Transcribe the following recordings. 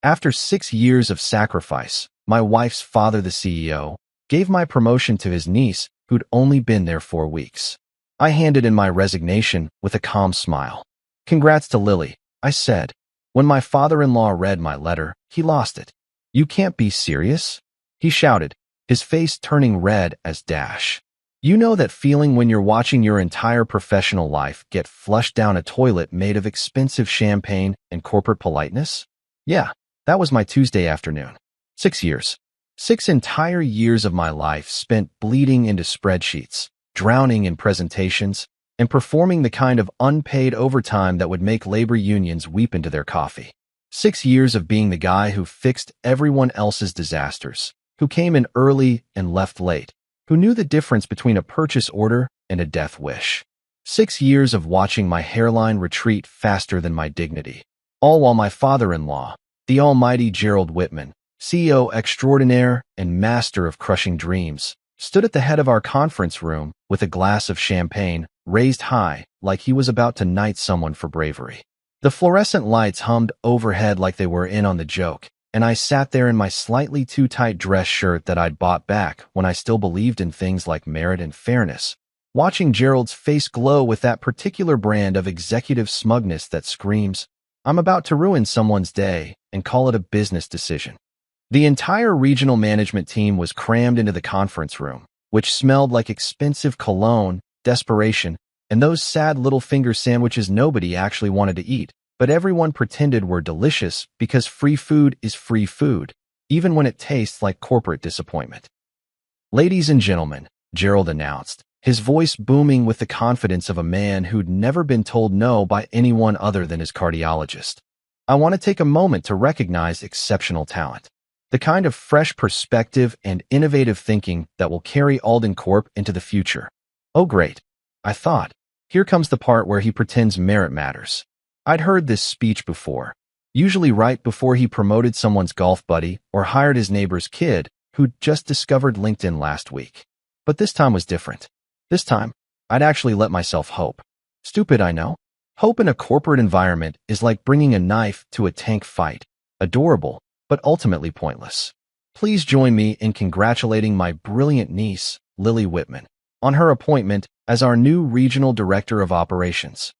After 6 years of sacrifice, my wife's father, the CEO, gave my promotion to his niece, who'd only been there 4 weeks. I handed in my resignation with a calm smile. "Congrats to Lily," I said. When my father-in-law read my letter, he lost it. "You can't be serious?" he shouted, his face turning red as dash. "You know that feeling when you're watching your entire professional life get flushed down a toilet made of expensive champagne and corporate politeness?" Yeah, that was my Tuesday afternoon. 6 years. 6 entire years of my life spent bleeding into spreadsheets, drowning in presentations, and performing the kind of unpaid overtime that would make labor unions weep into their coffee. 6 years of being the guy who fixed everyone else's disasters, who came in early and left late, who knew the difference between a purchase order and a death wish. 6 years of watching my hairline retreat faster than my dignity, all while my father-in-law, the almighty Gerald Whitman, CEO extraordinaire and master of crushing dreams, stood at the head of our conference room with a glass of champagne raised high like he was about to knight someone for bravery. The fluorescent lights hummed overhead like they were in on the joke, and I sat there in my slightly too tight dress shirt that I'd bought back when I still believed in things like merit and fairness, watching Gerald's face glow with that particular brand of executive smugness that screams, "I'm about to ruin someone's day," and call it a business decision. The entire regional management team was crammed into the conference room, which smelled like expensive cologne, desperation, and those sad little finger sandwiches nobody actually wanted to eat, but everyone pretended were delicious because free food is free food, even when it tastes like corporate disappointment. "Ladies and gentlemen," Gerald announced, his voice booming with the confidence of a man who'd never been told no by anyone other than his cardiologist. "I want to take a moment to recognize exceptional talent. The kind of fresh perspective and innovative thinking that will carry Alden Corp into the future." Oh great, I thought. Here comes the part where he pretends merit matters. I'd heard this speech before, usually right before he promoted someone's golf buddy or hired his neighbor's kid who'd just discovered LinkedIn last week. But this time was different. This time, I'd actually let myself hope. Stupid, I know. Hope in a corporate environment is like bringing a knife to a tank fight. Adorable, but ultimately pointless. Please join me in congratulating my brilliant niece, Lily Whitman, on her appointment as our new Regional Director of Operations.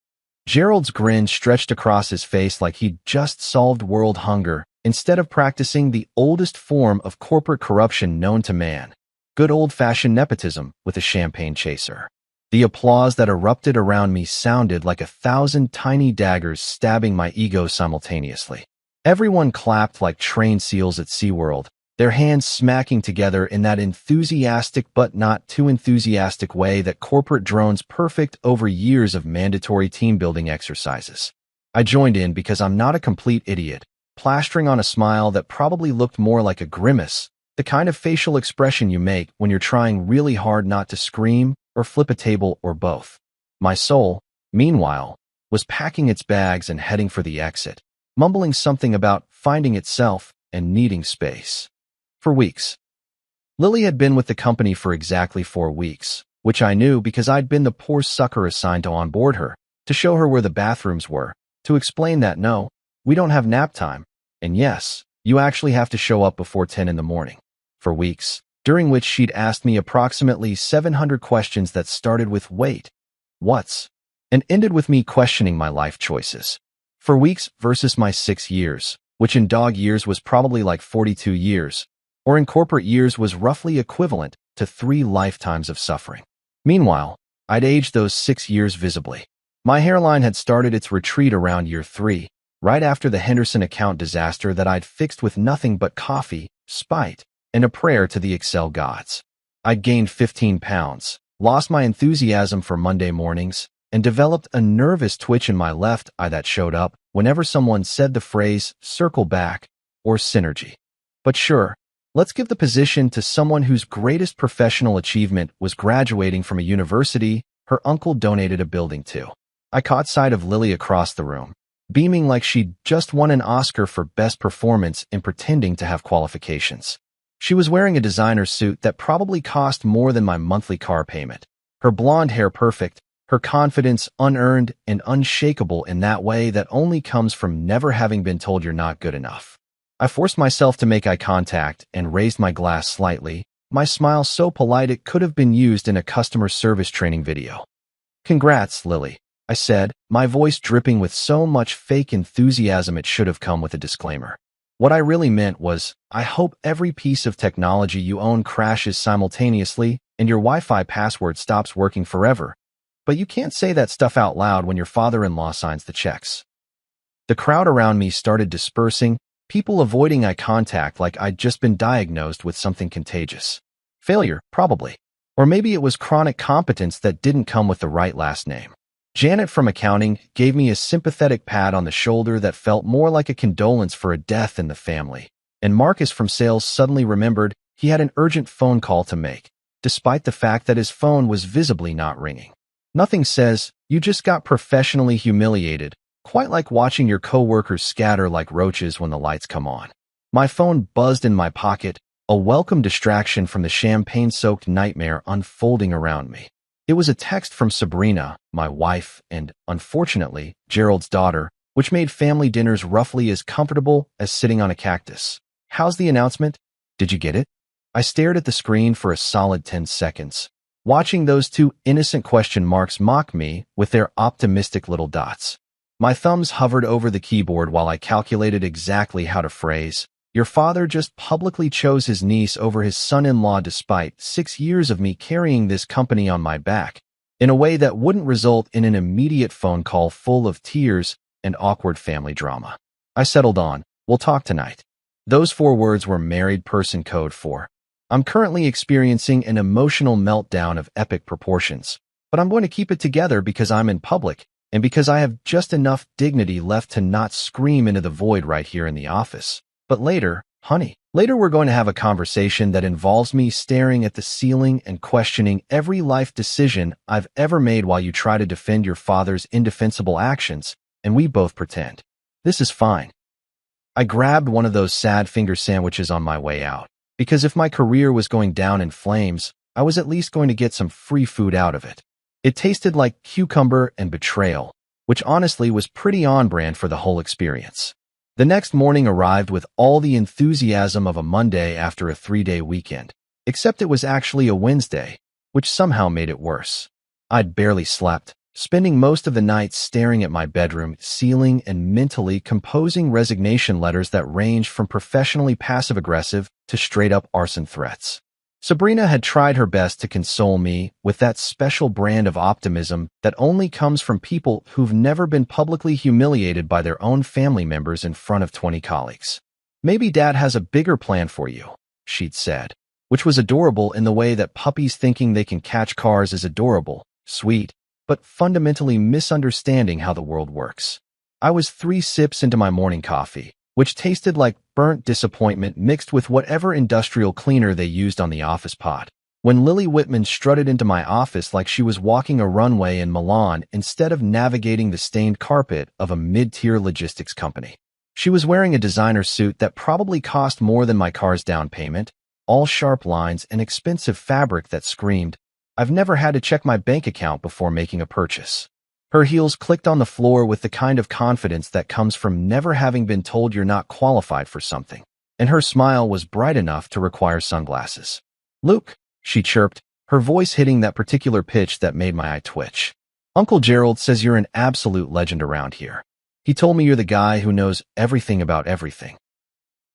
Gerald's grin stretched across his face like he'd just solved world hunger instead of practicing the oldest form of corporate corruption known to man, good old-fashioned nepotism with a champagne chaser. The applause that erupted around me sounded like 1,000 tiny daggers stabbing my ego simultaneously. Everyone clapped like trained seals at SeaWorld, their hands smacking together in that enthusiastic but not too enthusiastic way that corporate drones perfect over years of mandatory team-building exercises. I joined in because I'm not a complete idiot, plastering on a smile that probably looked more like a grimace, the kind of facial expression you make when you're trying really hard not to scream or flip a table or both. My soul, meanwhile, was packing its bags and heading for the exit, mumbling something about finding itself and needing space. For weeks. Lily had been with the company for exactly 4 weeks, which I knew because I'd been the poor sucker assigned to onboard her, to show her where the bathrooms were, to explain that no, we don't have nap time, and yes, you actually have to show up before 10 in the morning. For weeks, during which she'd asked me approximately 700 questions that started with wait, what's, and ended with me questioning my life choices. For weeks versus my 6 years, which in dog years was probably like 42 years, or in corporate years was roughly equivalent to 3 lifetimes of suffering. Meanwhile, I'd aged those 6 years visibly. My hairline had started its retreat around year 3, right after the Henderson account disaster that I'd fixed with nothing but coffee, spite, and a prayer to the Excel gods. I'd gained 15 pounds, lost my enthusiasm for Monday mornings, and developed a nervous twitch in my left eye that showed up whenever someone said the phrase circle back or synergy. But sure, let's give the position to someone whose greatest professional achievement was graduating from a university her uncle donated a building to. I caught sight of Lily across the room, beaming like she'd just won an Oscar for best performance in pretending to have qualifications. She was wearing a designer suit that probably cost more than my monthly car payment, her blonde hair perfect, her confidence unearned and unshakable in that way that only comes from never having been told you're not good enough. I forced myself to make eye contact and raised my glass slightly, my smile so polite it could have been used in a customer service training video. "Congrats, Lily," I said, my voice dripping with so much fake enthusiasm it should have come with a disclaimer. What I really meant was, I hope every piece of technology you own crashes simultaneously and your Wi-Fi password stops working forever. But you can't say that stuff out loud when your father-in-law signs the checks. The crowd around me started dispersing, people avoiding eye contact like I'd just been diagnosed with something contagious. Failure, probably. Or maybe it was chronic competence that didn't come with the right last name. Janet from accounting gave me a sympathetic pat on the shoulder that felt more like a condolence for a death in the family. And Marcus from sales suddenly remembered he had an urgent phone call to make, despite the fact that his phone was visibly not ringing. Nothing says, you just got professionally humiliated, quite like watching your coworkers scatter like roaches when the lights come on. My phone buzzed in my pocket, a welcome distraction from the champagne-soaked nightmare unfolding around me. It was a text from Sabrina, my wife, and, unfortunately, Gerald's daughter, which made family dinners roughly as comfortable as sitting on a cactus. "How's the announcement? Did you get it?" I stared at the screen for a solid 10 seconds, watching those two innocent question marks mock me with their optimistic little dots. My thumbs hovered over the keyboard while I calculated exactly how to phrase, "Your father just publicly chose his niece over his son-in-law despite 6 years of me carrying this company on my back," in a way that wouldn't result in an immediate phone call full of tears and awkward family drama. I settled on, "We'll talk tonight." Those 4 words were married person code for, "I'm currently experiencing an emotional meltdown of epic proportions, but I'm going to keep it together because I'm in public and because I have just enough dignity left to not scream into the void right here in the office. But later, honey, later we're going to have a conversation that involves me staring at the ceiling and questioning every life decision I've ever made while you try to defend your father's indefensible actions, and we both pretend. This is fine." I grabbed one of those sad finger sandwiches on my way out, because if my career was going down in flames, I was at least going to get some free food out of it. It tasted like cucumber and betrayal, which honestly was pretty on-brand for the whole experience. The next morning arrived with all the enthusiasm of a Monday after a 3-day weekend, except it was actually a Wednesday, which somehow made it worse. I'd barely slept, spending most of the night staring at my bedroom ceiling and mentally composing resignation letters that ranged from professionally passive-aggressive to straight-up arson threats. Sabrina had tried her best to console me with that special brand of optimism that only comes from people who've never been publicly humiliated by their own family members in front of 20 colleagues. "Maybe Dad has a bigger plan for you," she'd said, which was adorable in the way that puppies thinking they can catch cars is adorable, sweet, but fundamentally misunderstanding how the world works. I was 3 sips into my morning coffee, which tasted like burnt disappointment mixed with whatever industrial cleaner they used on the office pod, when Lily Whitman strutted into my office like she was walking a runway in Milan instead of navigating the stained carpet of a mid-tier logistics company. She was wearing a designer suit that probably cost more than my car's down payment, all sharp lines and expensive fabric that screamed, "I've never had to check my bank account before making a purchase." Her heels clicked on the floor with the kind of confidence that comes from never having been told you're not qualified for something, and her smile was bright enough to require sunglasses. "Luke," she chirped, her voice hitting that particular pitch that made my eye twitch. "Uncle Gerald says you're an absolute legend around here. He told me you're the guy who knows everything about everything."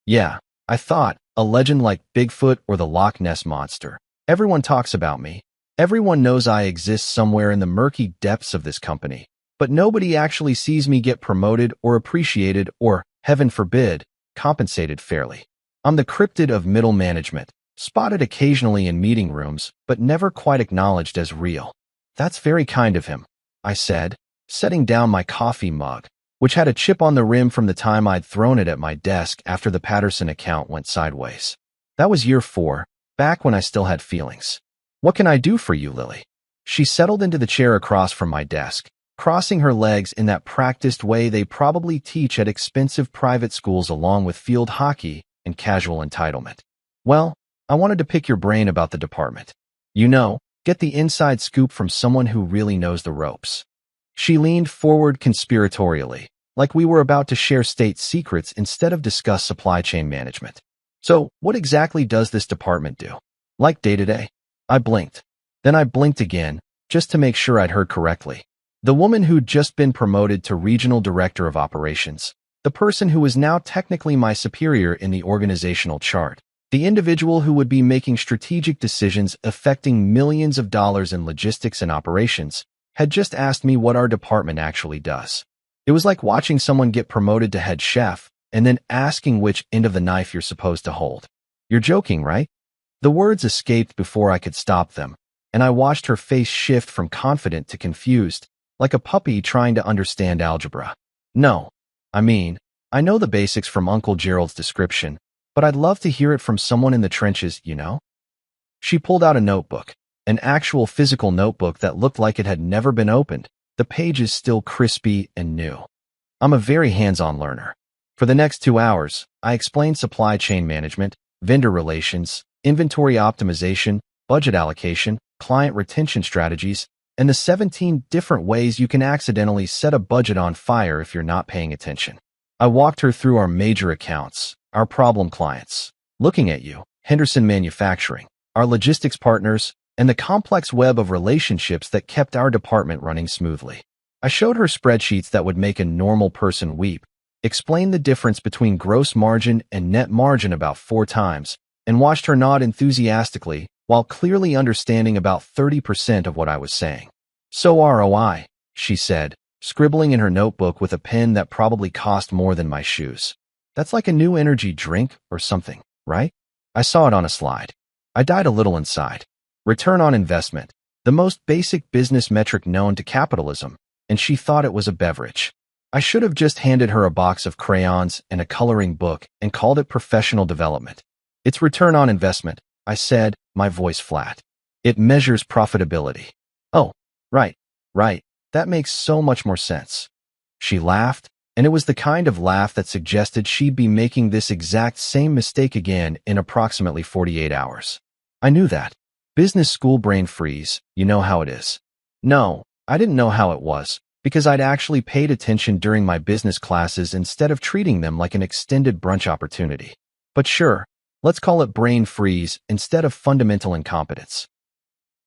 Yeah, I thought, a legend like Bigfoot or the Loch Ness Monster. Everyone talks about me. Everyone knows I exist somewhere in the murky depths of this company, but nobody actually sees me get promoted or appreciated or, heaven forbid, compensated fairly. I'm the cryptid of middle management, spotted occasionally in meeting rooms, but never quite acknowledged as real. "That's very kind of him," I said, setting down my coffee mug, which had a chip on the rim from the time I'd thrown it at my desk after the Patterson account went sideways. That was year 4, back when I still had feelings. "What can I do for you, Lily?" She settled into the chair across from my desk, crossing her legs in that practiced way they probably teach at expensive private schools along with field hockey and casual entitlement. "Well, I wanted to pick your brain about the department. You know, get the inside scoop from someone who really knows the ropes." She leaned forward conspiratorially, like we were about to share state secrets instead of discuss supply chain management. So, what exactly does this department do? Like day-to-day? I blinked. Then I blinked again, just to make sure I'd heard correctly. The woman who'd just been promoted to Regional Director of Operations, the person who was now technically my superior in the organizational chart, the individual who would be making strategic decisions affecting millions of dollars in logistics and operations, had just asked me what our department actually does. It was like watching someone get promoted to head chef and then asking which end of the knife you're supposed to hold. You're joking, right? The words escaped before I could stop them, and I watched her face shift from confident to confused, like a puppy trying to understand algebra. No, I know the basics from Uncle Gerald's description, but I'd love to hear it from someone in the trenches, you know? She pulled out a notebook, an actual physical notebook that looked like it had never been opened, the pages still crispy and new. I'm a very hands-on learner. For the next 2 hours, I explained supply chain management, vendor relations, inventory optimization, budget allocation, client retention strategies, and the 17 different ways you can accidentally set a budget on fire if you're not paying attention. I walked her through our major accounts, our problem clients, Looking at You, Henderson Manufacturing, our logistics partners, and the complex web of relationships that kept our department running smoothly. I showed her spreadsheets that would make a normal person weep, explained the difference between gross margin and net margin about 4 times, and watched her nod enthusiastically while clearly understanding about 30% of what I was saying. So ROI, she said, scribbling in her notebook with a pen that probably cost more than my shoes. That's like a new energy drink or something, right? I saw it on a slide. I died a little inside. Return on investment, the most basic business metric known to capitalism, and she thought it was a beverage. I should have just handed her a box of crayons and a coloring book and called it professional development. It's return on investment, I said, my voice flat. It measures profitability. Oh, right. That makes so much more sense. She laughed, and it was the kind of laugh that suggested she'd be making this exact same mistake again in approximately 48 hours. I knew that. Business school brain freeze, you know how it is. No, I didn't know how it was, because I'd actually paid attention during my business classes instead of treating them like an extended brunch opportunity. But sure, let's call it brain freeze instead of fundamental incompetence.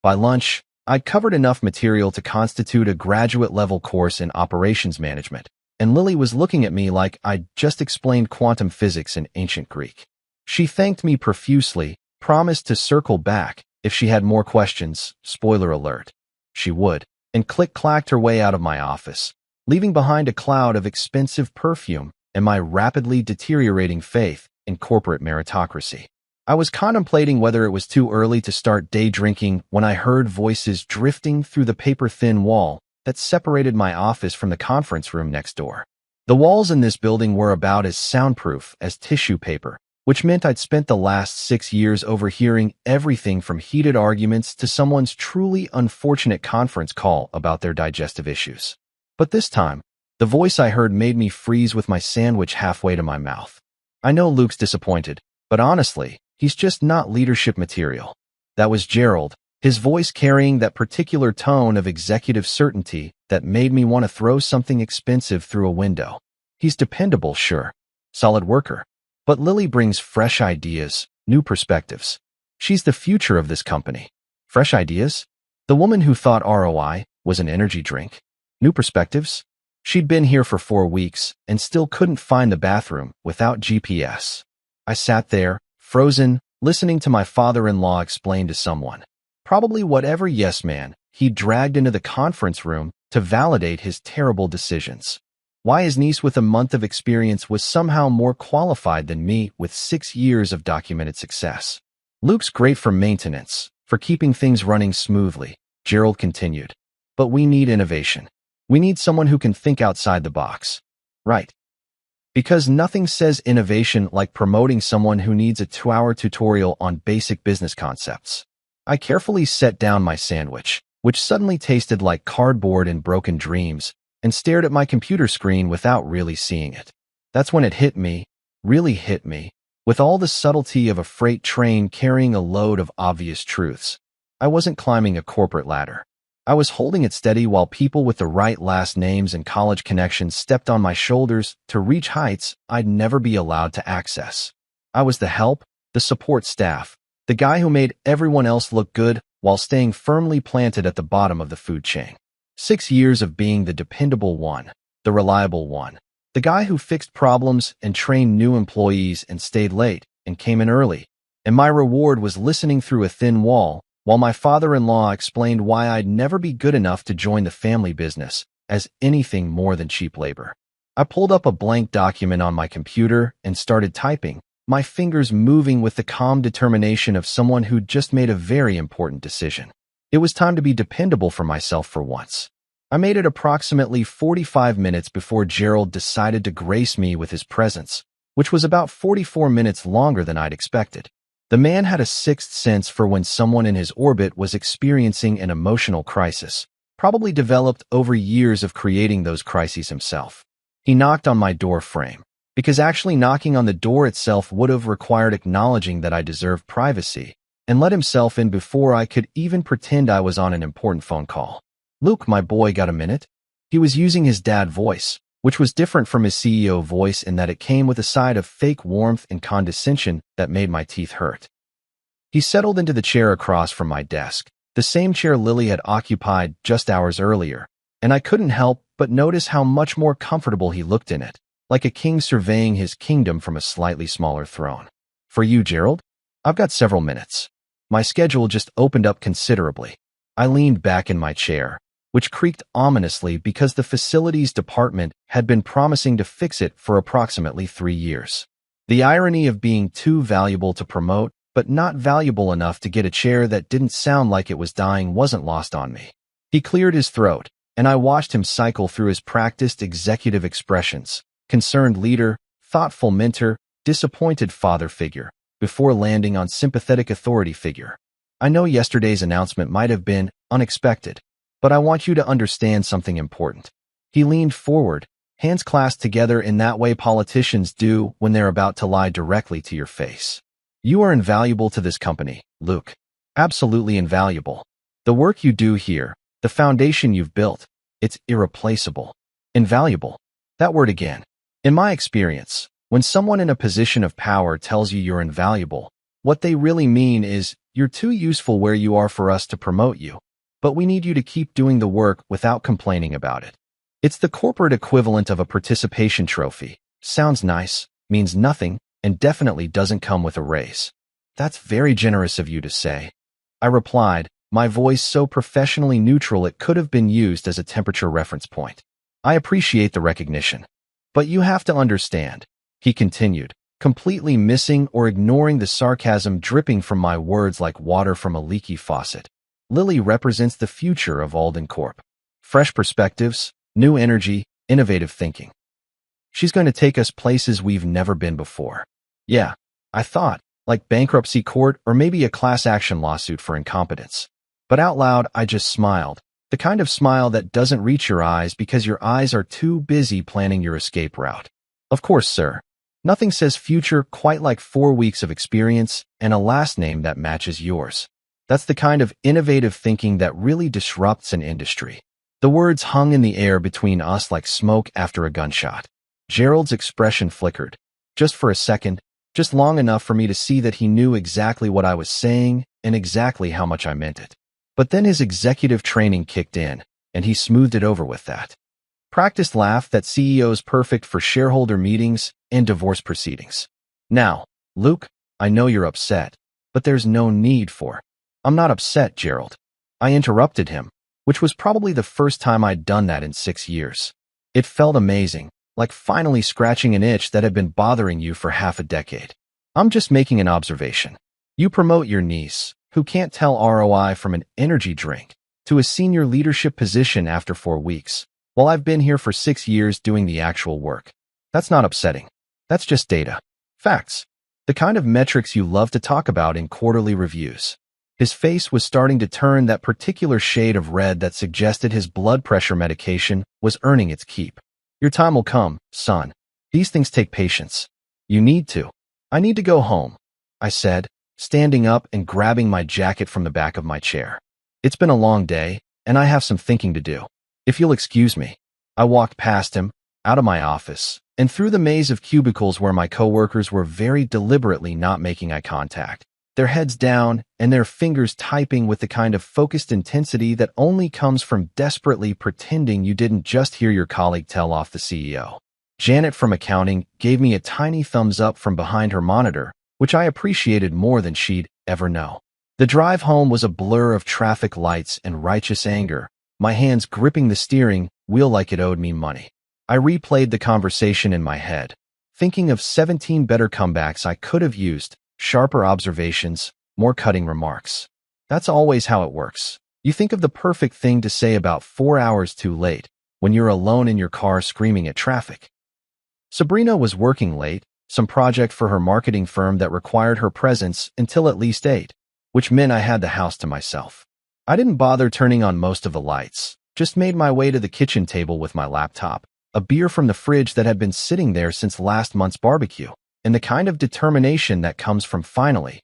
By lunch, I'd covered enough material to constitute a graduate-level course in operations management, and Lily was looking at me like I'd just explained quantum physics in ancient Greek. She thanked me profusely, promised to circle back if she had more questions, spoiler alert. She would, and click-clacked her way out of my office, leaving behind a cloud of expensive perfume and my rapidly deteriorating faith in corporate meritocracy. I was contemplating whether it was too early to start day drinking when I heard voices drifting through the paper-thin wall that separated my office from the conference room next door. The walls in this building were about as soundproof as tissue paper, which meant I'd spent the last 6 years overhearing everything from heated arguments to someone's truly unfortunate conference call about their digestive issues. But this time, the voice I heard made me freeze with my sandwich halfway to my mouth. I know Luke's disappointed, but honestly, he's just not leadership material. That was Gerald, his voice carrying that particular tone of executive certainty that made me want to throw something expensive through a window. He's dependable, sure. Solid worker. But Lily brings fresh ideas, new perspectives. She's the future of this company. Fresh ideas? The woman who thought ROI was an energy drink? New perspectives? She'd been here for 4 weeks and still couldn't find the bathroom without GPS. I sat there, frozen, listening to my father-in-law explain to someone, probably whatever yes man he dragged into the conference room to validate his terrible decisions. Why his niece with a month of experience was somehow more qualified than me with 6 years of documented success. Luke's great for maintenance, for keeping things running smoothly, Gerald continued. But we need innovation. We need someone who can think outside the box. Right. Because nothing says innovation like promoting someone who needs a 2-hour tutorial on basic business concepts. I carefully set down my sandwich, which suddenly tasted like cardboard and broken dreams, and stared at my computer screen without really seeing it. That's when it hit me, really hit me, with all the subtlety of a freight train carrying a load of obvious truths. I wasn't climbing a corporate ladder. I was holding it steady while people with the right last names and college connections stepped on my shoulders to reach heights I'd never be allowed to access. I was the help, the support staff, the guy who made everyone else look good while staying firmly planted at the bottom of the food chain. 6 years of being the dependable one, the reliable one, the guy who fixed problems and trained new employees and stayed late and came in early. And my reward was listening through a thin wall while my father-in-law explained why I'd never be good enough to join the family business as anything more than cheap labor. I pulled up a blank document on my computer and started typing, my fingers moving with the calm determination of someone who'd just made a very important decision. It was time to be dependable for myself for once. I made it approximately 45 minutes before Gerald decided to grace me with his presence, which was about 44 minutes longer than I'd expected. The man had a sixth sense for when someone in his orbit was experiencing an emotional crisis, probably developed over years of creating those crises himself. He knocked on my door frame, because actually knocking on the door itself would have required acknowledging that I deserved privacy, and let himself in before I could even pretend I was on an important phone call. "Luke, my boy, got a minute?" He was using his dad voice, which was different from his CEO voice in that it came with a side of fake warmth and condescension that made my teeth hurt. He settled into the chair across from my desk, the same chair Lily had occupied just hours earlier, and I couldn't help but notice how much more comfortable he looked in it, like a king surveying his kingdom from a slightly smaller throne. "For you, Gerald? I've got several minutes." My schedule just opened up considerably. I leaned back in my chair, which creaked ominously because the facilities department had been promising to fix it for approximately 3 years. The irony of being too valuable to promote, but not valuable enough to get a chair that didn't sound like it was dying wasn't lost on me. He cleared his throat, and I watched him cycle through his practiced executive expressions, concerned leader, thoughtful mentor, disappointed father figure, before landing on sympathetic authority figure. "I know yesterday's announcement might have been unexpected, but I want you to understand something important." He leaned forward, hands clasped together in that way politicians do when they're about to lie directly to your face. "You are invaluable to this company, Luke. Absolutely invaluable. The work you do here, the foundation you've built, it's irreplaceable. Invaluable. That word again. In my experience, when someone in a position of power tells you you're invaluable, what they really mean is, you're too useful where you are for us to promote you, but we need you to keep doing the work without complaining about it. It's the corporate equivalent of a participation trophy. Sounds nice, means nothing, and definitely doesn't come with a raise." "That's very generous of you to say," I replied, my voice so professionally neutral it could have been used as a temperature reference point. "I appreciate the recognition. But you have to understand," he continued, completely missing or ignoring the sarcasm dripping from my words like water from a leaky faucet. "Lily represents the future of Alden Corp. Fresh perspectives, new energy, innovative thinking. She's going to take us places we've never been before." Yeah, I thought, like bankruptcy court or maybe a class action lawsuit for incompetence. But out loud, I just smiled, the kind of smile that doesn't reach your eyes because your eyes are too busy planning your escape route. "Of course, sir. Nothing says future quite like 4 weeks of experience and a last name that matches yours. That's the kind of innovative thinking that really disrupts an industry." The words hung in the air between us like smoke after a gunshot. Gerald's expression flickered. Just for a second, just long enough for me to see that he knew exactly what I was saying and exactly how much I meant it. But then his executive training kicked in, and he smoothed it over with that practiced laugh that CEO's perfect for shareholder meetings and divorce proceedings. "Now, Luke, I know you're upset, but there's no need for." "I'm not upset, Gerald." I interrupted him, which was probably the first time I'd done that in 6 years. It felt amazing, like finally scratching an itch that had been bothering you for half a decade. "I'm just making an observation. You promote your niece, who can't tell ROI from an energy drink, to a senior leadership position after 4 weeks, while I've been here for 6 years doing the actual work. That's not upsetting. That's just data. Facts. The kind of metrics you love to talk about in quarterly reviews." His face was starting to turn that particular shade of red that suggested his blood pressure medication was earning its keep. "Your time will come, son. These things take patience. You need to." "I need to go home," I said, standing up and grabbing my jacket from the back of my chair. "It's been a long day, and I have some thinking to do. If you'll excuse me. I walked past him, out of my office, and through the maze of cubicles where my coworkers were very deliberately not making eye contact, their heads down and their fingers typing with the kind of focused intensity that only comes from desperately pretending you didn't just hear your colleague tell off the CEO. Janet from accounting gave me a tiny thumbs up from behind her monitor, which I appreciated more than she'd ever know. The drive home was a blur of traffic lights and righteous anger, my hands gripping the steering wheel like it owed me money. I replayed the conversation in my head, thinking of 17 better comebacks I could have used, sharper observations, more cutting remarks. That's always how it works. You think of the perfect thing to say about 4 hours too late, when you're alone in your car screaming at traffic. Sabrina was working late, some project for her marketing firm that required her presence until at least 8, which meant I had the house to myself. I didn't bother turning on most of the lights, just made my way to the kitchen table with my laptop, a beer from the fridge that had been sitting there since last month's barbecue, and the kind of determination that comes from finally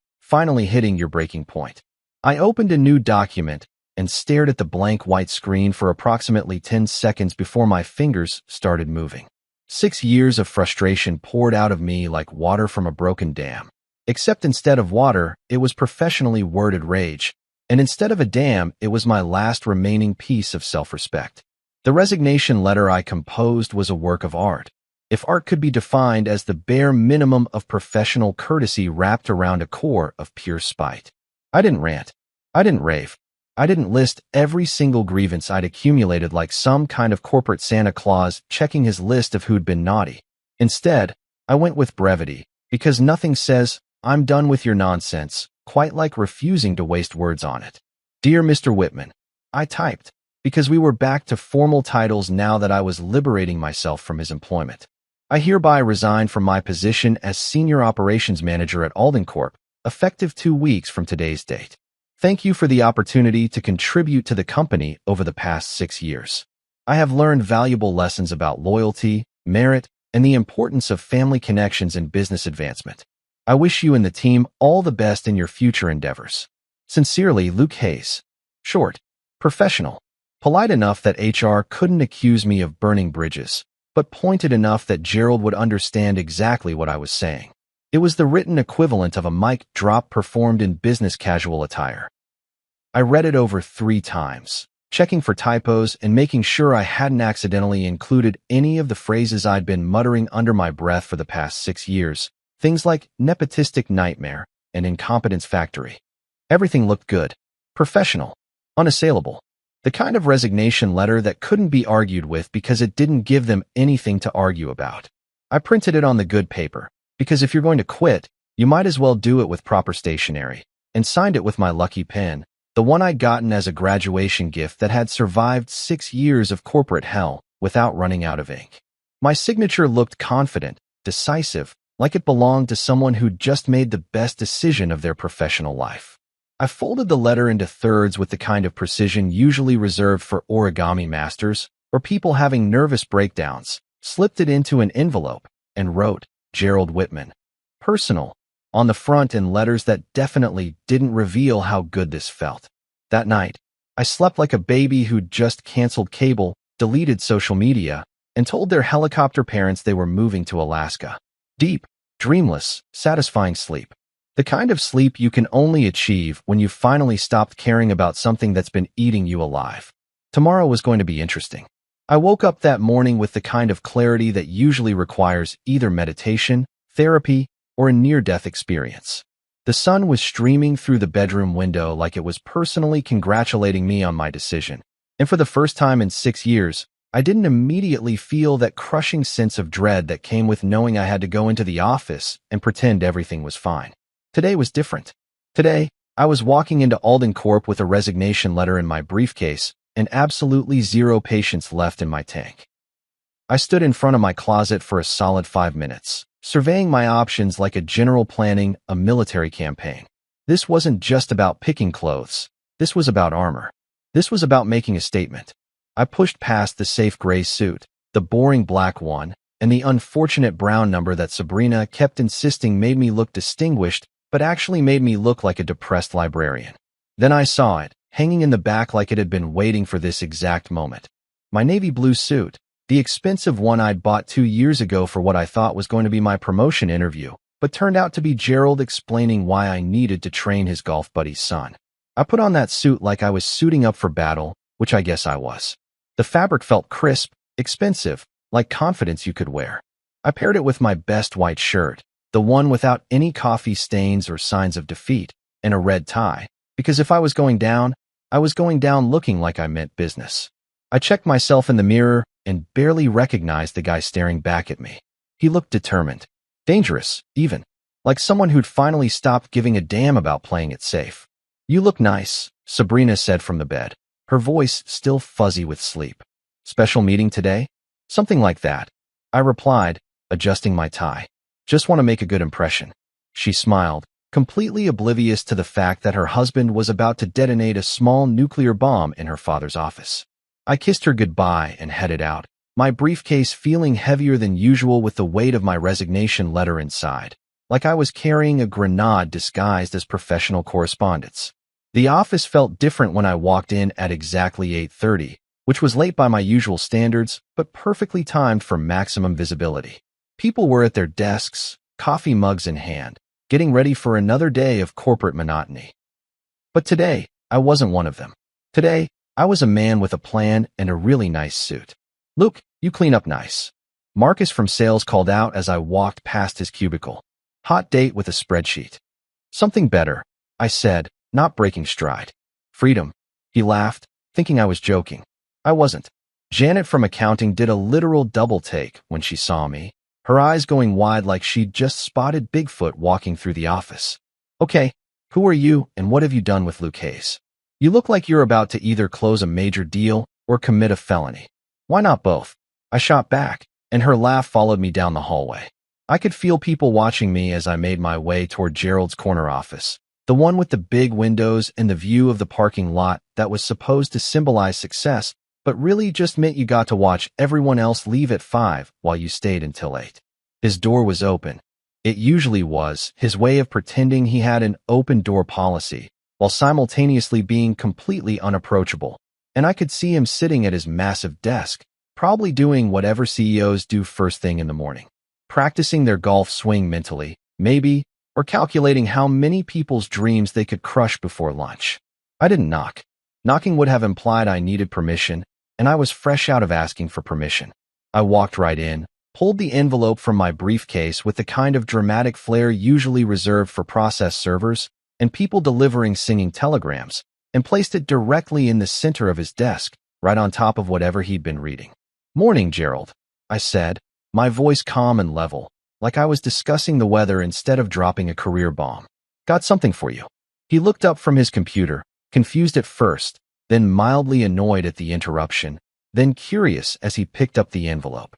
hitting your breaking point. I opened a new document and stared at the blank white screen for approximately 10 seconds before my fingers started moving. 6 years of frustration poured out of me like water from a broken dam. Except instead of water, it was professionally worded rage, and instead of a dam, it was my last remaining piece of self-respect. The resignation letter I composed was a work of art. If art could be defined as the bare minimum of professional courtesy wrapped around a core of pure spite. I didn't rant. I didn't rave. I didn't list every single grievance I'd accumulated like some kind of corporate Santa Claus checking his list of who'd been naughty. Instead, I went with brevity, because nothing says, "I'm done with your nonsense," quite like refusing to waste words on it. Dear Mr. Whitman, I typed, because we were back to formal titles now that I was liberating myself from his employment. I hereby resign from my position as Senior Operations Manager at Alden Corp, effective 2 weeks from today's date. Thank you for the opportunity to contribute to the company over the past 6 years. I have learned valuable lessons about loyalty, merit, and the importance of family connections and business advancement. I wish you and the team all the best in your future endeavors. Sincerely, Luke Hayes. Short, professional, polite enough that HR couldn't accuse me of burning bridges, but pointed enough that Gerald would understand exactly what I was saying. It was the written equivalent of a mic drop performed in business casual attire. I read it over 3 times, checking for typos and making sure I hadn't accidentally included any of the phrases I'd been muttering under my breath for the past 6 years, things like nepotistic nightmare and incompetence factory. Everything looked good, professional, unassailable. The kind of resignation letter that couldn't be argued with because it didn't give them anything to argue about. I printed it on the good paper, because if you're going to quit, you might as well do it with proper stationery, and signed it with my lucky pen, the one I'd gotten as a graduation gift that had survived 6 years of corporate hell without running out of ink. My signature looked confident, decisive, like it belonged to someone who'd just made the best decision of their professional life. I folded the letter into thirds with the kind of precision usually reserved for origami masters or people having nervous breakdowns, slipped it into an envelope, and wrote, Gerald Whitman. Personal, on the front in letters that definitely didn't reveal how good this felt. That night, I slept like a baby who'd just canceled cable, deleted social media, and told their helicopter parents they were moving to Alaska. Deep, dreamless, satisfying sleep. The kind of sleep you can only achieve when you've finally stopped caring about something that's been eating you alive. Tomorrow was going to be interesting. I woke up that morning with the kind of clarity that usually requires either meditation, therapy, or a near-death experience. The sun was streaming through the bedroom window like it was personally congratulating me on my decision, and for the first time in 6 years, I didn't immediately feel that crushing sense of dread that came with knowing I had to go into the office and pretend everything was fine. Today was different. Today, I was walking into Alden Corp with a resignation letter in my briefcase and absolutely zero patience left in my tank. I stood in front of my closet for a solid 5 minutes, surveying my options like a general planning a military campaign. This wasn't just about picking clothes. This was about armor. This was about making a statement. I pushed past the safe gray suit, the boring black one, and the unfortunate brown number that Sabrina kept insisting made me look distinguished, but actually made me look like a depressed librarian. Then I saw it, hanging in the back like it had been waiting for this exact moment. My navy blue suit, the expensive one I'd bought 2 years ago for what I thought was going to be my promotion interview, but turned out to be Gerald explaining why I needed to train his golf buddy's son. I put on that suit like I was suiting up for battle, which I guess I was. The fabric felt crisp, expensive, like confidence you could wear. I paired it with my best white shirt, the one without any coffee stains or signs of defeat, and a red tie, because if I was going down, I was going down looking like I meant business. I checked myself in the mirror and barely recognized the guy staring back at me. He looked determined. Dangerous, even. Like someone who'd finally stopped giving a damn about playing it safe. "You look nice," Sabrina said from the bed, her voice still fuzzy with sleep. "Special meeting today?" "Something like that," I replied, adjusting my tie. "Just want to make a good impression." She smiled, completely oblivious to the fact that her husband was about to detonate a small nuclear bomb in her father's office. I kissed her goodbye and headed out, my briefcase feeling heavier than usual with the weight of my resignation letter inside, like I was carrying a grenade disguised as professional correspondence. The office felt different when I walked in at exactly 8:30, which was late by my usual standards, but perfectly timed for maximum visibility. People were at their desks, coffee mugs in hand, getting ready for another day of corporate monotony. But today, I wasn't one of them. Today, I was a man with a plan and a really nice suit. "Luke, you clean up nice," Marcus from sales called out as I walked past his cubicle. "Hot date with a spreadsheet." "Something better," I said, not breaking stride. "Freedom." He laughed, thinking I was joking. I wasn't. Janet from accounting did a literal double take when she saw me, her eyes going wide like she'd just spotted Bigfoot walking through the office. "Okay, who are you and what have you done with Luke Hayes? You look like you're about to either close a major deal or commit a felony. Why not both?" I shot back, and her laugh followed me down the hallway. I could feel people watching me as I made my way toward Gerald's corner office, the one with the big windows and the view of the parking lot that was supposed to symbolize success, but really just meant you got to watch everyone else leave at 5 while you stayed until 8. His door was open. It usually was, his way of pretending he had an open-door policy, while simultaneously being completely unapproachable, and I could see him sitting at his massive desk, probably doing whatever CEOs do first thing in the morning. Practicing their golf swing mentally, maybe, or calculating how many people's dreams they could crush before lunch. I didn't knock. Knocking would have implied I needed permission, and I was fresh out of asking for permission. I walked right in, pulled the envelope from my briefcase with the kind of dramatic flair usually reserved for process servers and people delivering singing telegrams, and placed it directly in the center of his desk, right on top of whatever he'd been reading. "Morning, Gerald," I said, my voice calm and level, like I was discussing the weather instead of dropping a career bomb. "Got something for you." He looked up from his computer, confused at first, then mildly annoyed at the interruption, then curious as he picked up the envelope.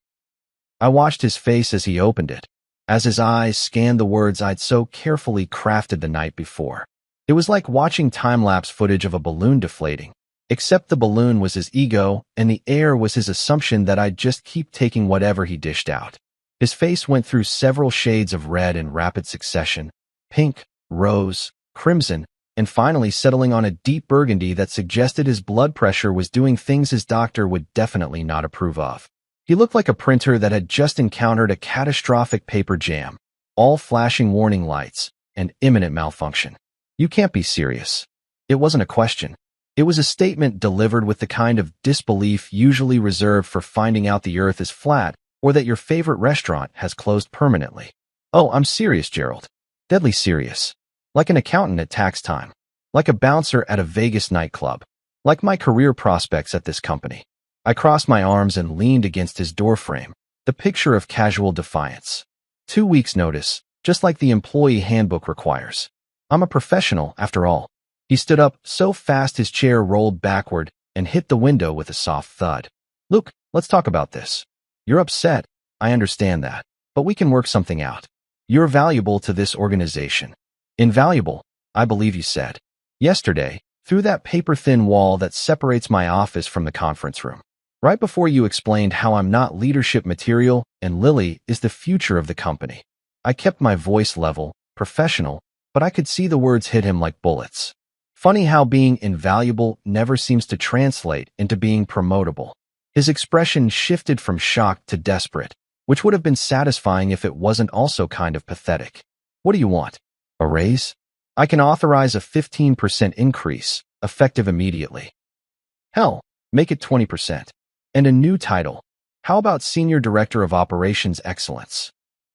I watched his face as he opened it, as his eyes scanned the words I'd so carefully crafted the night before. It was like watching time-lapse footage of a balloon deflating, except the balloon was his ego and the air was his assumption that I'd just keep taking whatever he dished out. His face went through several shades of red in rapid succession, pink, rose, crimson, and finally settling on a deep burgundy that suggested his blood pressure was doing things his doctor would definitely not approve of. He looked like a printer that had just encountered a catastrophic paper jam, all flashing warning lights, and imminent malfunction. "You can't be serious." It wasn't a question. It was a statement delivered with the kind of disbelief usually reserved for finding out the earth is flat or that your favorite restaurant has closed permanently. "Oh, I'm serious, Gerald. Deadly serious. Like an accountant at tax time. Like a bouncer at a Vegas nightclub. Like my career prospects at this company." I crossed my arms and leaned against his doorframe, the picture of casual defiance. 2 weeks' notice, just like the employee handbook requires. I'm a professional, after all. He stood up so fast his chair rolled backward and hit the window with a soft thud. "Luke, let's talk about this. You're upset. I understand that. But we can work something out. You're valuable to this organization." "Invaluable," I believe you said. "Yesterday, through that paper-thin wall that separates my office from the conference room. Right before you explained how I'm not leadership material and Lily is the future of the company." I kept my voice level, professional, but I could see the words hit him like bullets. Funny how being invaluable never seems to translate into being promotable. His expression shifted from shocked to desperate, which would have been satisfying if it wasn't also kind of pathetic. What do you want? A raise? I can authorize a 15% increase, effective immediately. Hell, make it 20%. And a new title. How about Senior Director of Operations Excellence?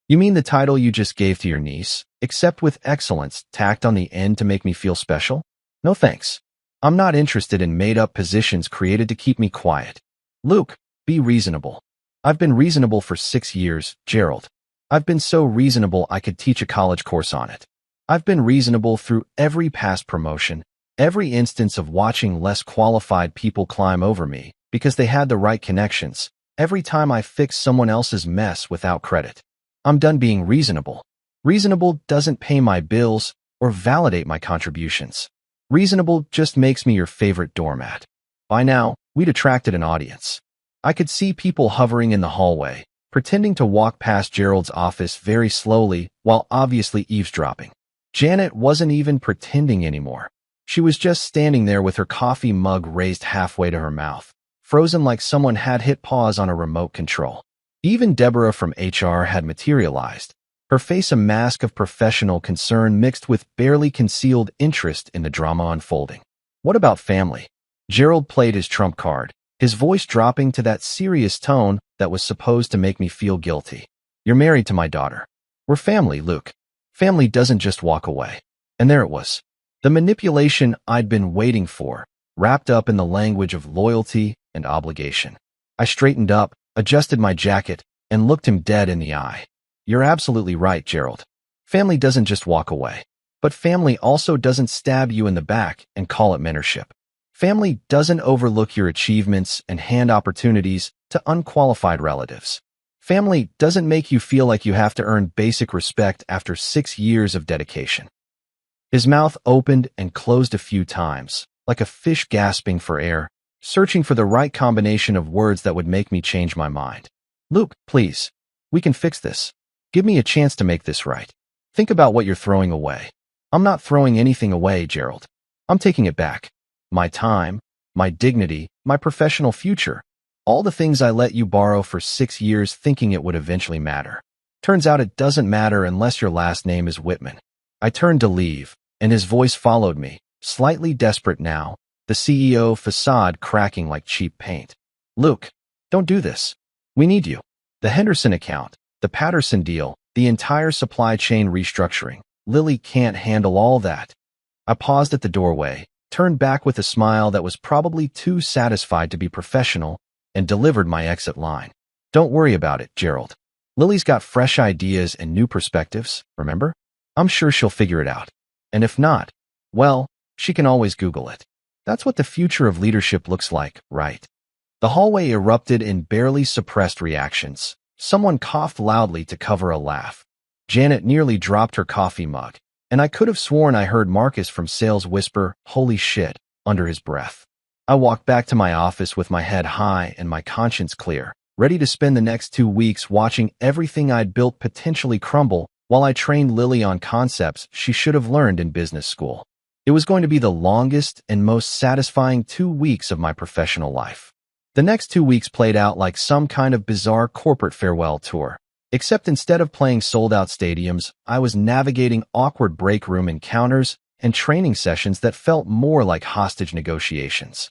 You mean the title you just gave to your niece, except with excellence tacked on the end to make me feel special? No thanks. I'm not interested in made-up positions created to keep me quiet. Luke, be reasonable. I've been reasonable for 6 years, Gerald. I've been so reasonable I could teach a college course on it. I've been reasonable through every past promotion, every instance of watching less qualified people climb over me because they had the right connections, every time I fixed someone else's mess without credit. I'm done being reasonable. Reasonable doesn't pay my bills or validate my contributions. Reasonable just makes me your favorite doormat. By now, we'd attracted an audience. I could see people hovering in the hallway, pretending to walk past Gerald's office very slowly while obviously eavesdropping. Janet wasn't even pretending anymore. She was just standing there with her coffee mug raised halfway to her mouth, frozen like someone had hit pause on a remote control. Even Deborah from HR had materialized, her face a mask of professional concern mixed with barely concealed interest in the drama unfolding. What about family? Gerald played his trump card, his voice dropping to that serious tone that was supposed to make me feel guilty. You're married to my daughter. We're family, Luke. Family doesn't just walk away. And there it was. The manipulation I'd been waiting for, wrapped up in the language of loyalty and obligation. I straightened up, adjusted my jacket, and looked him dead in the eye. You're absolutely right, Gerald. Family doesn't just walk away. But family also doesn't stab you in the back and call it mentorship. Family doesn't overlook your achievements and hand opportunities to unqualified relatives. Family doesn't make you feel like you have to earn basic respect after 6 years of dedication. His mouth opened and closed a few times, like a fish gasping for air, searching for the right combination of words that would make me change my mind. Luke, please. We can fix this. Give me a chance to make this right. Think about what you're throwing away. I'm not throwing anything away, Gerald. I'm taking it back. My time, my dignity, my professional future. All the things I let you borrow for 6 years thinking it would eventually matter. Turns out it doesn't matter unless your last name is Whitman. I turned to leave, and his voice followed me, slightly desperate now, the CEO facade cracking like cheap paint. Luke, don't do this. We need you. The Henderson account, the Patterson deal, the entire supply chain restructuring. Lily can't handle all that. I paused at the doorway, turned back with a smile that was probably too satisfied to be professional, and delivered my exit line. Don't worry about it, Gerald. Lily's got fresh ideas and new perspectives, remember? I'm sure she'll figure it out. And if not, well, she can always Google it. That's what the future of leadership looks like, right? The hallway erupted in barely suppressed reactions. Someone coughed loudly to cover a laugh. Janet nearly dropped her coffee mug, and I could have sworn I heard Marcus from sales whisper, "Holy shit," under his breath. I walked back to my office with my head high and my conscience clear, ready to spend the next 2 weeks watching everything I'd built potentially crumble while I trained Lily on concepts she should have learned in business school. It was going to be the longest and most satisfying 2 weeks of my professional life. The next 2 weeks played out like some kind of bizarre corporate farewell tour. Except instead of playing sold-out stadiums, I was navigating awkward break room encounters and training sessions that felt more like hostage negotiations.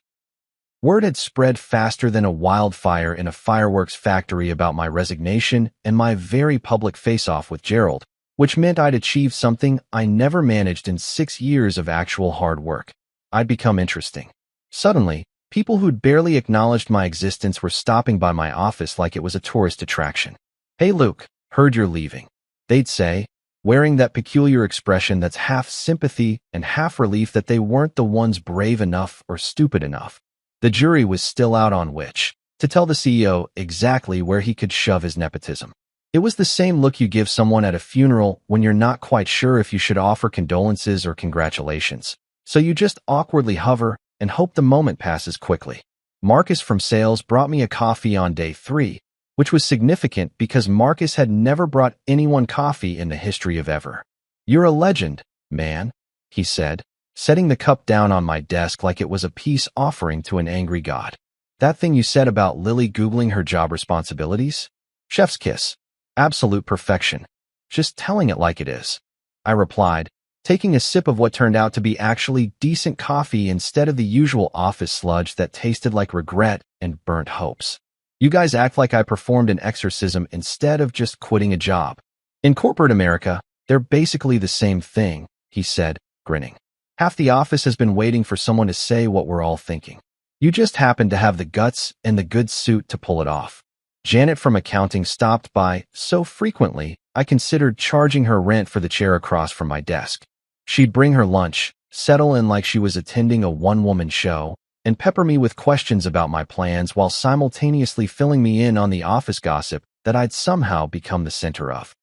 Word had spread faster than a wildfire in a fireworks factory about my resignation and my very public face-off with Gerald, which meant I'd achieved something I never managed in 6 years of actual hard work. I'd become interesting. Suddenly, people who'd barely acknowledged my existence were stopping by my office like it was a tourist attraction. Hey Luke, heard you're leaving. They'd say, wearing that peculiar expression that's half sympathy and half relief that they weren't the ones brave enough or stupid enough. The jury was still out on which, to tell the CEO exactly where he could shove his nepotism. It was the same look you give someone at a funeral when you're not quite sure if you should offer condolences or congratulations. So you just awkwardly hover and hope the moment passes quickly. Marcus from sales brought me a coffee on day 3, which was significant because Marcus had never brought anyone coffee in the history of ever. You're a legend, man, he said, setting the cup down on my desk like it was a peace offering to an angry god. That thing you said about Lily Googling her job responsibilities? Chef's kiss. Absolute perfection. Just telling it like it is. I replied, taking a sip of what turned out to be actually decent coffee instead of the usual office sludge that tasted like regret and burnt hopes. You guys act like I performed an exorcism instead of just quitting a job. In corporate America, they're basically the same thing, he said, grinning. Half the office has been waiting for someone to say what we're all thinking. You just happen to have the guts and the good suit to pull it off. Janet from accounting stopped by so frequently, I considered charging her rent for the chair across from my desk. She'd bring her lunch, settle in like she was attending a one-woman show, and pepper me with questions about my plans while simultaneously filling me in on the office gossip that I'd somehow become the center of.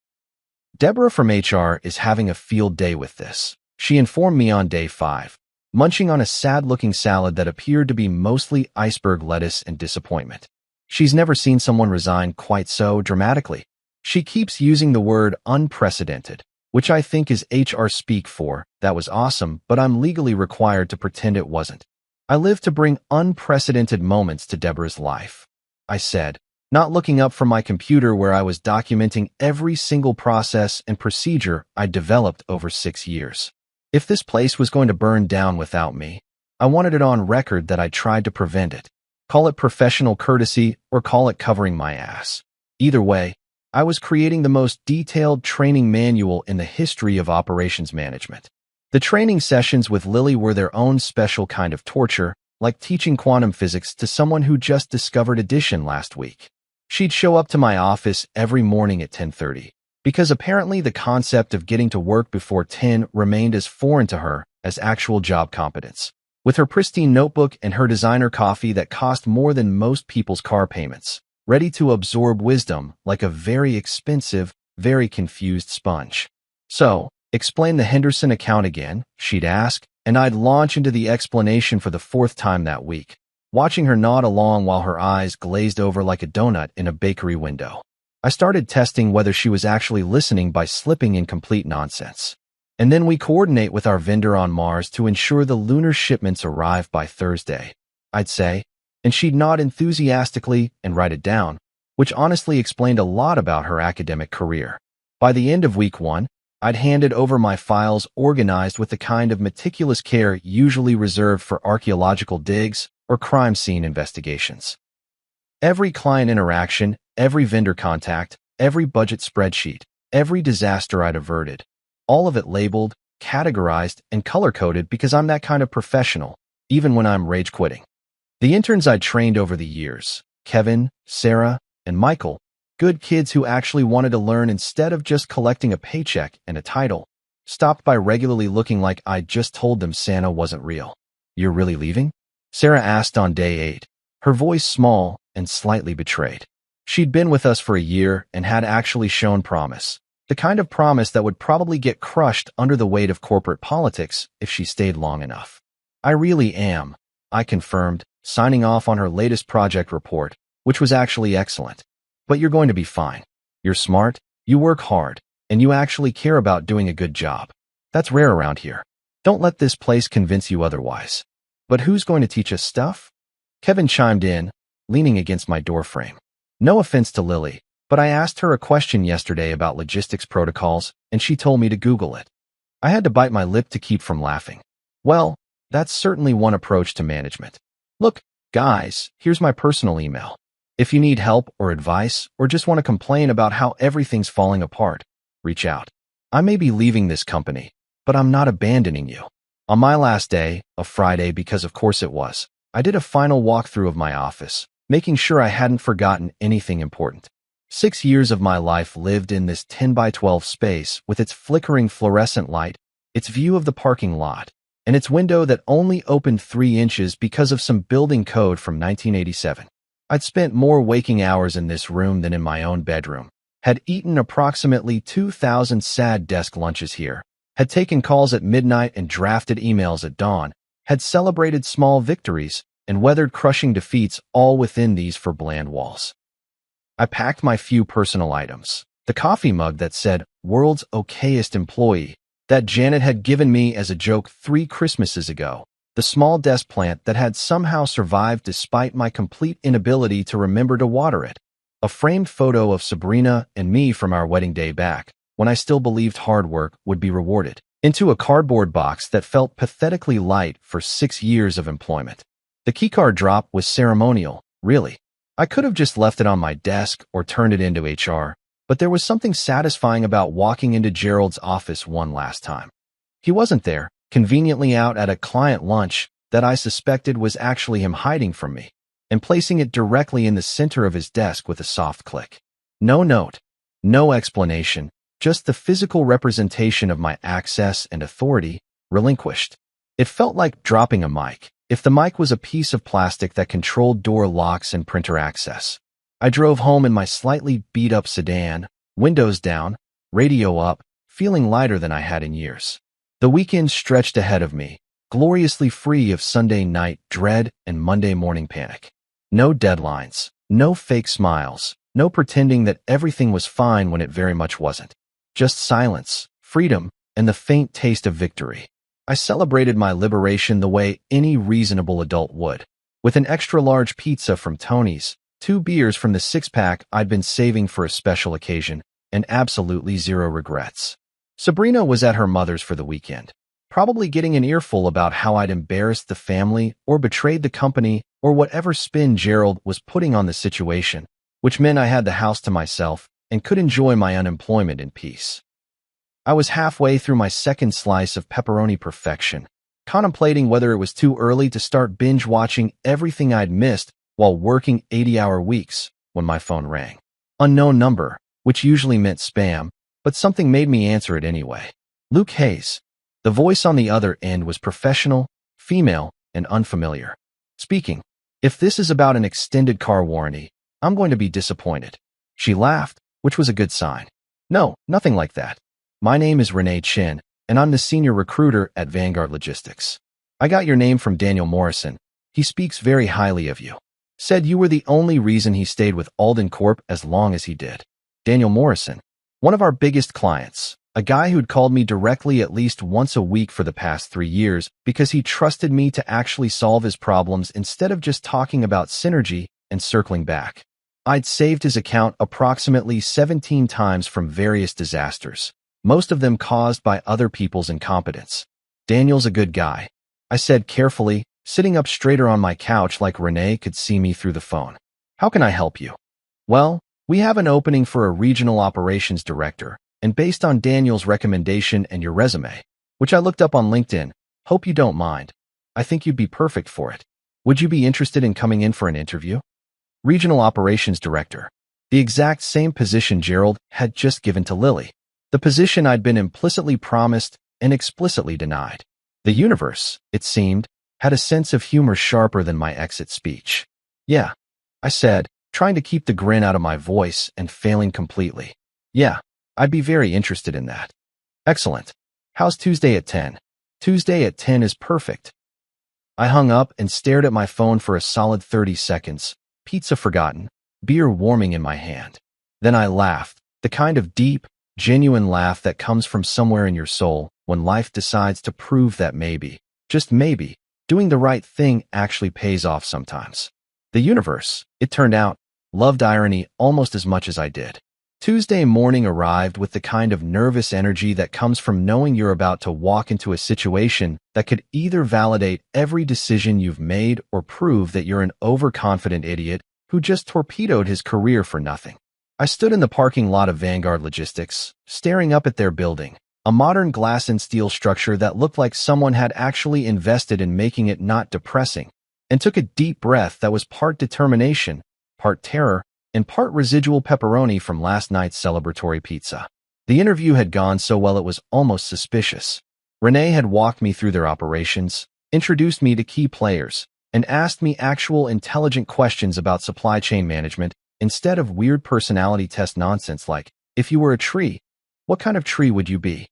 Deborah from HR is having a field day with this, she informed me on day 5, munching on a sad-looking salad that appeared to be mostly iceberg lettuce and disappointment. She's never seen someone resign quite so dramatically. She keeps using the word unprecedented, which I think is HR speak for, that was awesome, but I'm legally required to pretend it wasn't. I live to bring unprecedented moments to Deborah's life, I said, not looking up from my computer where I was documenting every single process and procedure I'd developed over 6 years. If this place was going to burn down without me, I wanted it on record that I tried to prevent it. Call it professional courtesy or call it covering my ass. Either way, I was creating the most detailed training manual in the history of operations management. The training sessions with Lily were their own special kind of torture, like teaching quantum physics to someone who just discovered addition last week. She'd show up to my office every morning at 10:30, because apparently the concept of getting to work before 10 remained as foreign to her as actual job competence. With her pristine notebook and her designer coffee that cost more than most people's car payments, ready to absorb wisdom like a very expensive, very confused sponge. So, explain the Henderson account again, she'd ask, and I'd launch into the explanation for the 4th time that week, watching her nod along while her eyes glazed over like a donut in a bakery window. I started testing whether she was actually listening by slipping in complete nonsense. And then we coordinate with our vendor on Mars to ensure the lunar shipments arrive by Thursday, I'd say, and she'd nod enthusiastically and write it down, which honestly explained a lot about her academic career. By the end of week 1, I'd handed over my files organized with the kind of meticulous care usually reserved for archaeological digs or crime scene investigations. Every client interaction, every vendor contact, every budget spreadsheet, every disaster I'd averted, all of it labeled, categorized, and color-coded because I'm that kind of professional, even when I'm rage-quitting. The interns I'd trained over the years, Kevin, Sarah, and Michael, good kids who actually wanted to learn instead of just collecting a paycheck and a title, stopped by regularly looking like I'd just told them Santa wasn't real. You're really leaving? Sarah asked on day 8, her voice small and slightly betrayed. She'd been with us for a year and had actually shown promise. The kind of promise that would probably get crushed under the weight of corporate politics if she stayed long enough. I really am, I confirmed, signing off on her latest project report, which was actually excellent. But you're going to be fine. You're smart, you work hard, and you actually care about doing a good job. That's rare around here. Don't let this place convince you otherwise. But who's going to teach us stuff? Kevin chimed in, leaning against my doorframe. No offense to Lily, but I asked her a question yesterday about logistics protocols, and she told me to Google it. I had to bite my lip to keep from laughing. Well, that's certainly one approach to management. Look, guys, here's my personal email. If you need help or advice, or just want to complain about how everything's falling apart, reach out. I may be leaving this company, but I'm not abandoning you. On my last day, a Friday because of course it was, I did a final walkthrough of my office, making sure I hadn't forgotten anything important. 6 years of my life lived in this 10 by 12 space with its flickering fluorescent light, its view of the parking lot, and its window that only opened 3 inches because of some building code from 1987. I'd spent more waking hours in this room than in my own bedroom, had eaten approximately 2,000 sad desk lunches here, had taken calls at midnight and drafted emails at dawn, had celebrated small victories, and weathered crushing defeats all within these four bland walls. I packed my few personal items, the coffee mug that said, "World's okayest employee," that Janet had given me as a joke 3 Christmases ago. The small desk plant that had somehow survived despite my complete inability to remember to water it. A framed photo of Sabrina and me from our wedding day back, when I still believed hard work would be rewarded, into a cardboard box that felt pathetically light for 6 years of employment. The keycard drop was ceremonial, really. I could have just left it on my desk or turned it into HR, but there was something satisfying about walking into Gerald's office one last time. He wasn't there, conveniently out at a client lunch that I suspected was actually him hiding from me, and placing it directly in the center of his desk with a soft click. No note, no explanation, just the physical representation of my access and authority relinquished. It felt like dropping a mic, if the mic was a piece of plastic that controlled door locks and printer access. I drove home in my slightly beat-up sedan, windows down, radio up, feeling lighter than I had in years. The weekend stretched ahead of me, gloriously free of Sunday night dread and Monday morning panic. No deadlines, no fake smiles, no pretending that everything was fine when it very much wasn't. Just silence, freedom, and the faint taste of victory. I celebrated my liberation the way any reasonable adult would, with an extra-large pizza from Tony's, 2 beers from the 6-pack I'd been saving for a special occasion, and absolutely zero regrets. Sabrina was at her mother's for the weekend, probably getting an earful about how I'd embarrassed the family or betrayed the company or whatever spin Gerald was putting on the situation, which meant I had the house to myself and could enjoy my unemployment in peace. I was halfway through my second slice of pepperoni perfection, contemplating whether it was too early to start binge-watching everything I'd missed while working 80-hour weeks, when my phone rang. Unknown number, which usually meant spam, but something made me answer it anyway. Luke Hayes. The voice on the other end was professional, female, and unfamiliar. Speaking. If this is about an extended car warranty, I'm going to be disappointed. She laughed, which was a good sign. No, nothing like that. My name is Renee Chin, and I'm the senior recruiter at Vanguard Logistics. I got your name from Daniel Morrison. He speaks very highly of you. Said you were the only reason he stayed with Alden Corp as long as he did. Daniel Morrison. One of our biggest clients, a guy who'd called me directly at least once a week for the past 3 years because he trusted me to actually solve his problems instead of just talking about synergy and circling back. I'd saved his account approximately 17 times from various disasters, most of them caused by other people's incompetence. Daniel's a good guy, I said carefully, sitting up straighter on my couch like Renee could see me through the phone. How can I help you? Well, we have an opening for a regional operations director, and based on Daniel's recommendation and your resume, which I looked up on LinkedIn, hope you don't mind. I think you'd be perfect for it. Would you be interested in coming in for an interview? Regional operations director. The exact same position Gerald had just given to Lily. The position I'd been implicitly promised and explicitly denied. The universe, it seemed, had a sense of humor sharper than my exit speech. Yeah, I said, trying to keep the grin out of my voice and failing completely. Yeah, I'd be very interested in that. Excellent. How's Tuesday at 10? Tuesday at 10 is perfect. I hung up and stared at my phone for a solid 30 seconds, pizza forgotten, beer warming in my hand. Then I laughed, the kind of deep, genuine laugh that comes from somewhere in your soul when life decides to prove that maybe, just maybe, doing the right thing actually pays off sometimes. The universe, it turned out, loved irony almost as much as I did. Tuesday morning arrived with the kind of nervous energy that comes from knowing you're about to walk into a situation that could either validate every decision you've made or prove that you're an overconfident idiot who just torpedoed his career for nothing. I stood in the parking lot of Vanguard Logistics, staring up at their building, a modern glass and steel structure that looked like someone had actually invested in making it not depressing, and took a deep breath that was part determination, part terror, and part residual pepperoni from last night's celebratory pizza. The interview had gone so well it was almost suspicious. Renee had walked me through their operations, introduced me to key players, and asked me actual intelligent questions about supply chain management instead of weird personality test nonsense like, if you were a tree, what kind of tree would you be?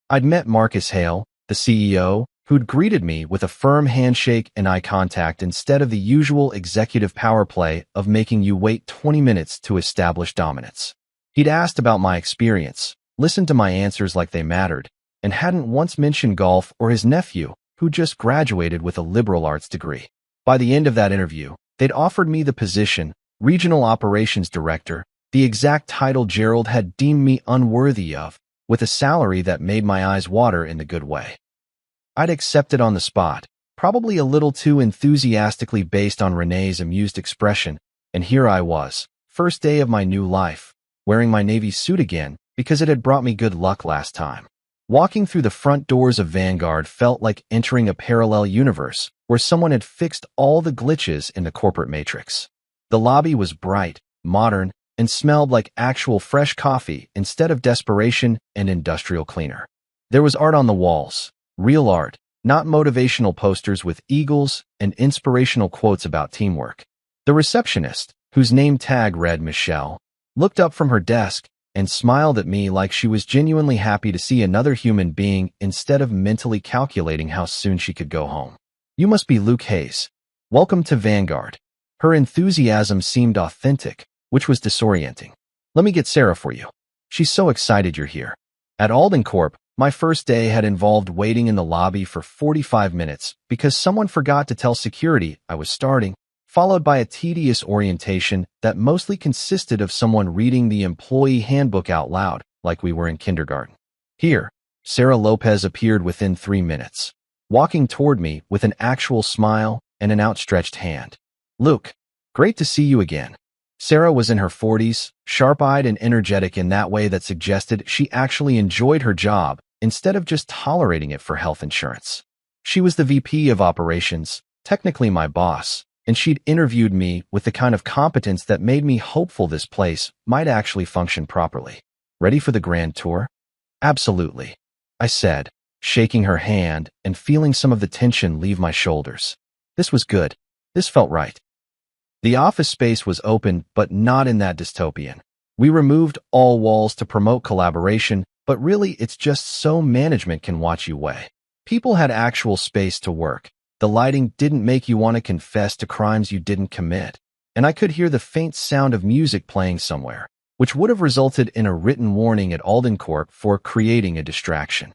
I'd met Marcus Hale, the CEO, who'd greeted me with a firm handshake and eye contact instead of the usual executive power play of making you wait 20 minutes to establish dominance. He'd asked about my experience, listened to my answers like they mattered, and hadn't once mentioned golf or his nephew, who just graduated with a liberal arts degree. By the end of that interview, they'd offered me the position, Regional Operations Director, the exact title Gerald had deemed me unworthy of, with a salary that made my eyes water in the good way. I'd accepted on the spot, probably a little too enthusiastically based on Renee's amused expression, and here I was, first day of my new life, wearing my Navy suit again because it had brought me good luck last time. Walking through the front doors of Vanguard felt like entering a parallel universe where someone had fixed all the glitches in the corporate matrix. The lobby was bright, modern, and smelled like actual fresh coffee instead of desperation and industrial cleaner. There was art on the walls, real art, not motivational posters with eagles and inspirational quotes about teamwork. The receptionist, whose name tag read Michelle, looked up from her desk and smiled at me like she was genuinely happy to see another human being instead of mentally calculating how soon she could go home. "You must be Luke Hayes. Welcome to Vanguard." Her enthusiasm seemed authentic, which was disorienting. "Let me get Sarah for you. She's so excited you're here." At Alden Corp, my first day had involved waiting in the lobby for 45 minutes because someone forgot to tell security I was starting, followed by a tedious orientation that mostly consisted of someone reading the employee handbook out loud like we were in kindergarten. Here, Sarah Lopez appeared within 3 minutes, walking toward me with an actual smile and an outstretched hand. "Luke, great to see you again." Sarah was in her 40s, sharp-eyed and energetic in that way that suggested she actually enjoyed her job instead of just tolerating it for health insurance. She was the VP of operations, technically my boss, and she'd interviewed me with the kind of competence that made me hopeful this place might actually function properly. "Ready for the grand tour?" "Absolutely," I said, shaking her hand and feeling some of the tension leave my shoulders. This was good. This felt right. The office space was open, but not in that dystopian. We removed all walls to promote collaboration, but really it's just so management can watch you weigh. People had actual space to work. The lighting didn't make you want to confess to crimes you didn't commit. And I could hear the faint sound of music playing somewhere, which would have resulted in a written warning at Alden Corp for creating a distraction.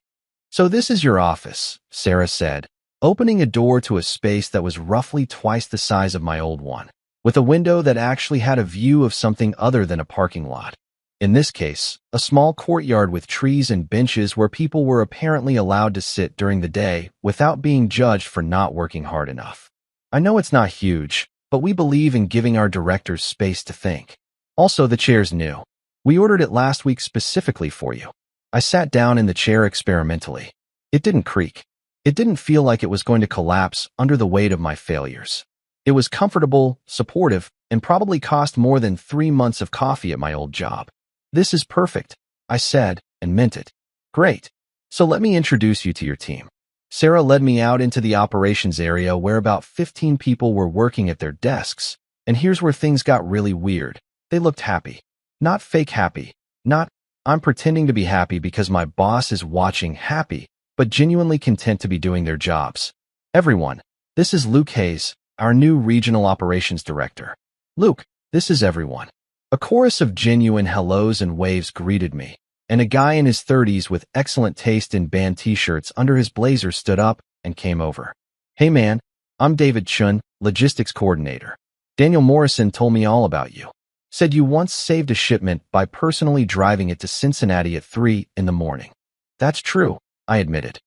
"So this is your office," Sarah said, opening a door to a space that was roughly twice the size of my old one, with a window that actually had a view of something other than a parking lot. In this case, a small courtyard with trees and benches where people were apparently allowed to sit during the day without being judged for not working hard enough. I know it's not huge, but we believe in giving our directors space to think. Also, the chair's new. We ordered it last week specifically for you. I sat down in the chair experimentally. It didn't creak. It didn't feel like it was going to collapse under the weight of my failures. It was comfortable, supportive, and probably cost more than 3 months of coffee at my old job. "This is perfect," I said, and meant it. "Great. So let me introduce you to your team." Sarah led me out into the operations area where about 15 people were working at their desks, and here's where things got really weird. They looked happy. Not fake happy. Not, "I'm pretending to be happy because my boss is watching" happy, but genuinely content to be doing their jobs. "Everyone, this is Luke Hayes, our new Regional Operations Director." "Luke, this is everyone." A chorus of genuine hellos and waves greeted me, and a guy in his 30s with excellent taste in band t-shirts under his blazer stood up and came over. "Hey man, I'm David Chun, Logistics Coordinator. Daniel Morrison told me all about you. Said you once saved a shipment by personally driving it to Cincinnati at 3 in the morning." "That's true," I admitted.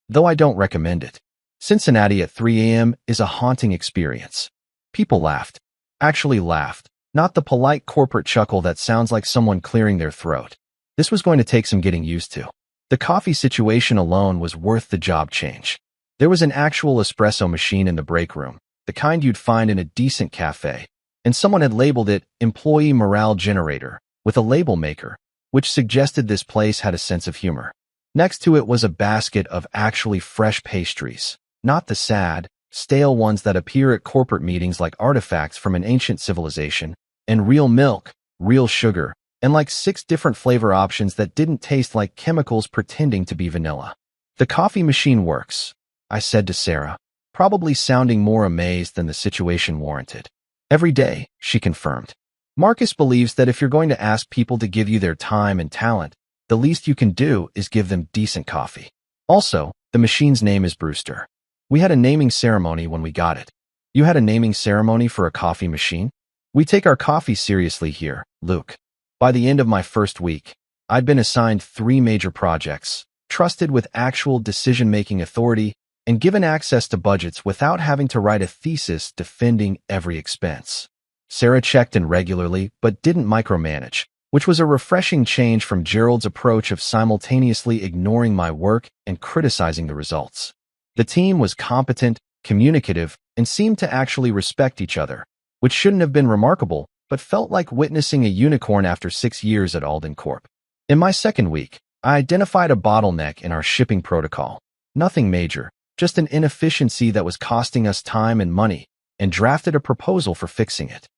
"Though I don't recommend it. Cincinnati at 3 a.m. is a haunting experience." People laughed. Actually laughed. Not the polite corporate chuckle that sounds like someone clearing their throat. This was going to take some getting used to. The coffee situation alone was worth the job change. There was an actual espresso machine in the break room, the kind you'd find in a decent cafe, and someone had labeled it Employee Morale Generator with a label maker, which suggested this place had a sense of humor. Next to it was a basket of actually fresh pastries, not the sad, stale ones that appear at corporate meetings like artifacts from an ancient civilization, and real milk, real sugar, and like 6 different flavor options that didn't taste like chemicals pretending to be vanilla. "The coffee machine works," I said to Sarah, probably sounding more amazed than the situation warranted. "Every day," she confirmed. "Marcus believes that if you're going to ask people to give you their time and talent, the least you can do is give them decent coffee. Also, the machine's name is Brewster. We had a naming ceremony when we got it. You had a naming ceremony for a coffee machine? We take our coffee seriously here, Luke. By the end of my first week, I'd been assigned 3 major projects, trusted with actual decision-making authority, and given access to budgets without having to write a thesis defending every expense. Sarah checked in regularly but didn't micromanage, which was a refreshing change from Gerald's approach of simultaneously ignoring my work and criticizing the results. The team was competent, communicative, and seemed to actually respect each other, which shouldn't have been remarkable, but felt like witnessing a unicorn after 6 years at Alden Corp. In my second week, I identified a bottleneck in our shipping protocol. Nothing major, just an inefficiency that was costing us time and money, and drafted a proposal for fixing it.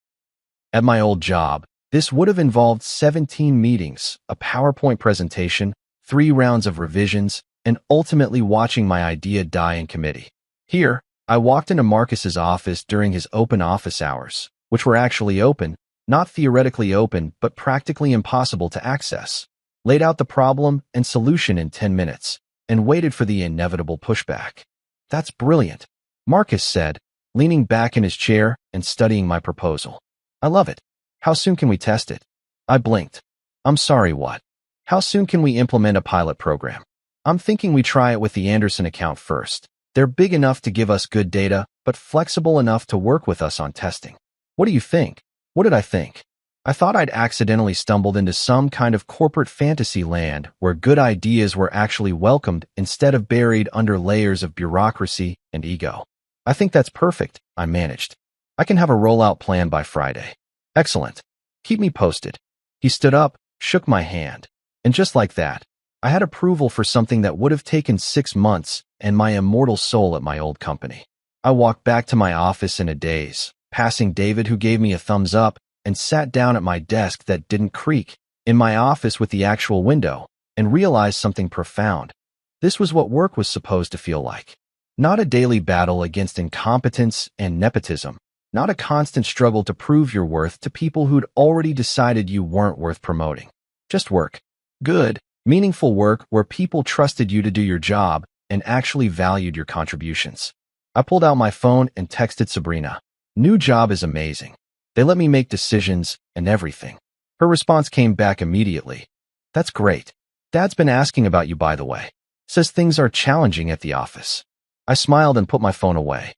At my old job, this would have involved 17 meetings, a PowerPoint presentation, 3 rounds of revisions, and ultimately watching my idea die in committee. Here, I walked into Marcus's office during his open office hours, which were actually open, not theoretically open, but practically impossible to access, laid out the problem and solution in 10 minutes, and waited for the inevitable pushback. "That's brilliant," Marcus said, leaning back in his chair and studying my proposal. "I love it. How soon can we test it?" I blinked. "I'm sorry, what? How soon can we implement a pilot program?" "I'm thinking we try it with the Anderson account first. They're big enough to give us good data, but flexible enough to work with us on testing." "What do you think?" What did I think? I thought I'd accidentally stumbled into some kind of corporate fantasy land where good ideas were actually welcomed instead of buried under layers of bureaucracy and ego. "I think that's perfect," I managed. "I can have a rollout plan by Friday." "Excellent. Keep me posted." He stood up, shook my hand, and just like that, I had approval for something that would have taken 6 months and my immortal soul at my old company. I walked back to my office in a daze, passing David, who gave me a thumbs up, and sat down at my desk that didn't creak, in my office with the actual window, and realized something profound. This was what work was supposed to feel like. Not a daily battle against incompetence and nepotism, not a constant struggle to prove your worth to people who'd already decided you weren't worth promoting. Just work. Good, meaningful work where people trusted you to do your job and actually valued your contributions. I pulled out my phone and texted Sabrina. "New job is amazing. They let me make decisions and everything." Her response came back immediately. "That's great. Dad's been asking about you, by the way. Says things are challenging at the office." I smiled and put my phone away.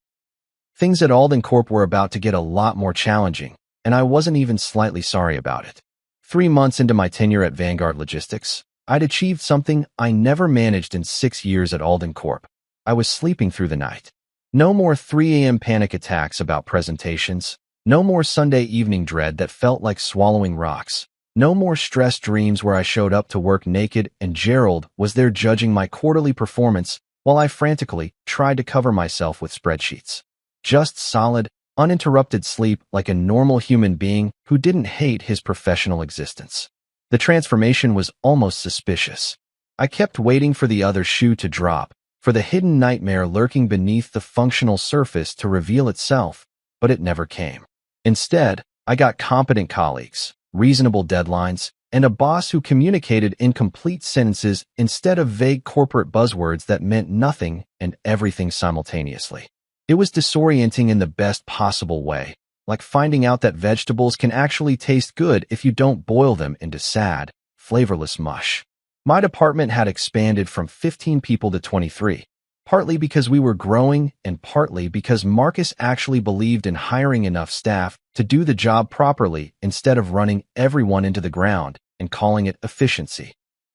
Things at Alden Corp were about to get a lot more challenging, and I wasn't even slightly sorry about it. 3 months into my tenure at Vanguard Logistics, I'd achieved something I never managed in 6 years at Alden Corp. I was sleeping through the night. No more 3 a.m. panic attacks about presentations. No more Sunday evening dread that felt like swallowing rocks. No more stressed dreams where I showed up to work naked and Gerald was there judging my quarterly performance while I frantically tried to cover myself with spreadsheets. Just solid, uninterrupted sleep like a normal human being who didn't hate his professional existence. The transformation was almost suspicious. I kept waiting for the other shoe to drop, for the hidden nightmare lurking beneath the functional surface to reveal itself, but it never came. Instead, I got competent colleagues, reasonable deadlines, and a boss who communicated incomplete sentences instead of vague corporate buzzwords that meant nothing and everything simultaneously. It was disorienting in the best possible way, like finding out that vegetables can actually taste good if you don't boil them into sad, flavorless mush. My department had expanded from 15 people to 23, partly because we were growing and partly because Marcus actually believed in hiring enough staff to do the job properly instead of running everyone into the ground and calling it efficiency.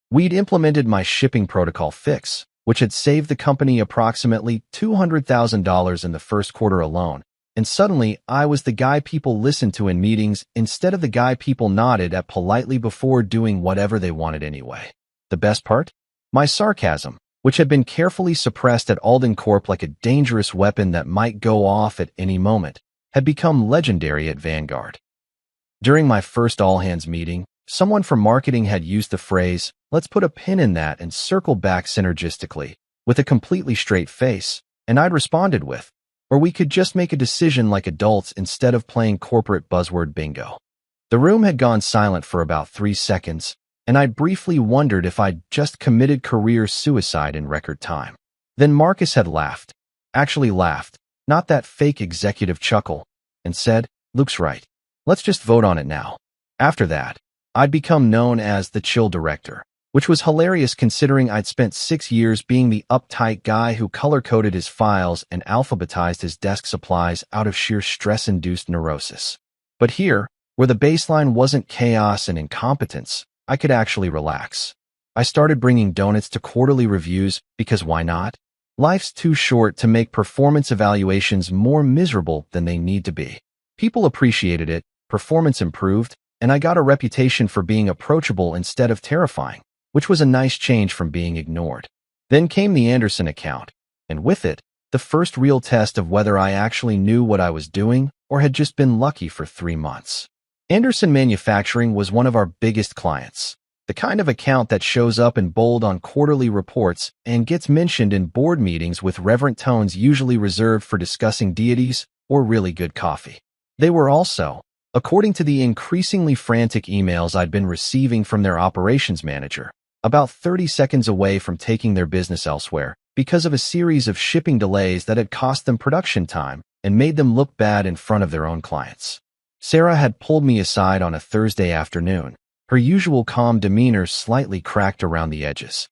We'd implemented my shipping protocol fix, which had saved the company approximately $200,000 in the first quarter alone, and suddenly I was the guy people listened to in meetings instead of the guy people nodded at politely before doing whatever they wanted anyway. The best part? My sarcasm, which had been carefully suppressed at Alden Corp like a dangerous weapon that might go off at any moment, had become legendary at Vanguard. During my first all-hands meeting, someone from marketing had used the phrase, "Let's put a pin in that and circle back synergistically," with a completely straight face, and I'd responded with, "Or we could just make a decision like adults instead of playing corporate buzzword bingo." The room had gone silent for about 3 seconds, and I briefly wondered if I'd just committed career suicide in record time. Then Marcus had laughed, actually laughed, not that fake executive chuckle, and said, "Luke's right. Let's just vote on it now." After that, I'd become known as the chill director, which was hilarious considering I'd spent 6 years being the uptight guy who color-coded his files and alphabetized his desk supplies out of sheer stress-induced neurosis. But here, where the baseline wasn't chaos and incompetence, I could actually relax. I started bringing donuts to quarterly reviews because why not? Life's too short to make performance evaluations more miserable than they need to be. People appreciated it, performance improved, and I got a reputation for being approachable instead of terrifying, which was a nice change from being ignored. Then came the Anderson account, and with it, the first real test of whether I actually knew what I was doing or had just been lucky for 3 months. Anderson Manufacturing was one of our biggest clients, the kind of account that shows up in bold on quarterly reports and gets mentioned in board meetings with reverent tones usually reserved for discussing deities or really good coffee. They were also, according to the increasingly frantic emails I'd been receiving from their operations manager, about 30 seconds away from taking their business elsewhere because of a series of shipping delays that had cost them production time and made them look bad in front of their own clients. Sarah had pulled me aside on a Thursday afternoon, her usual calm demeanor slightly cracked around the edges.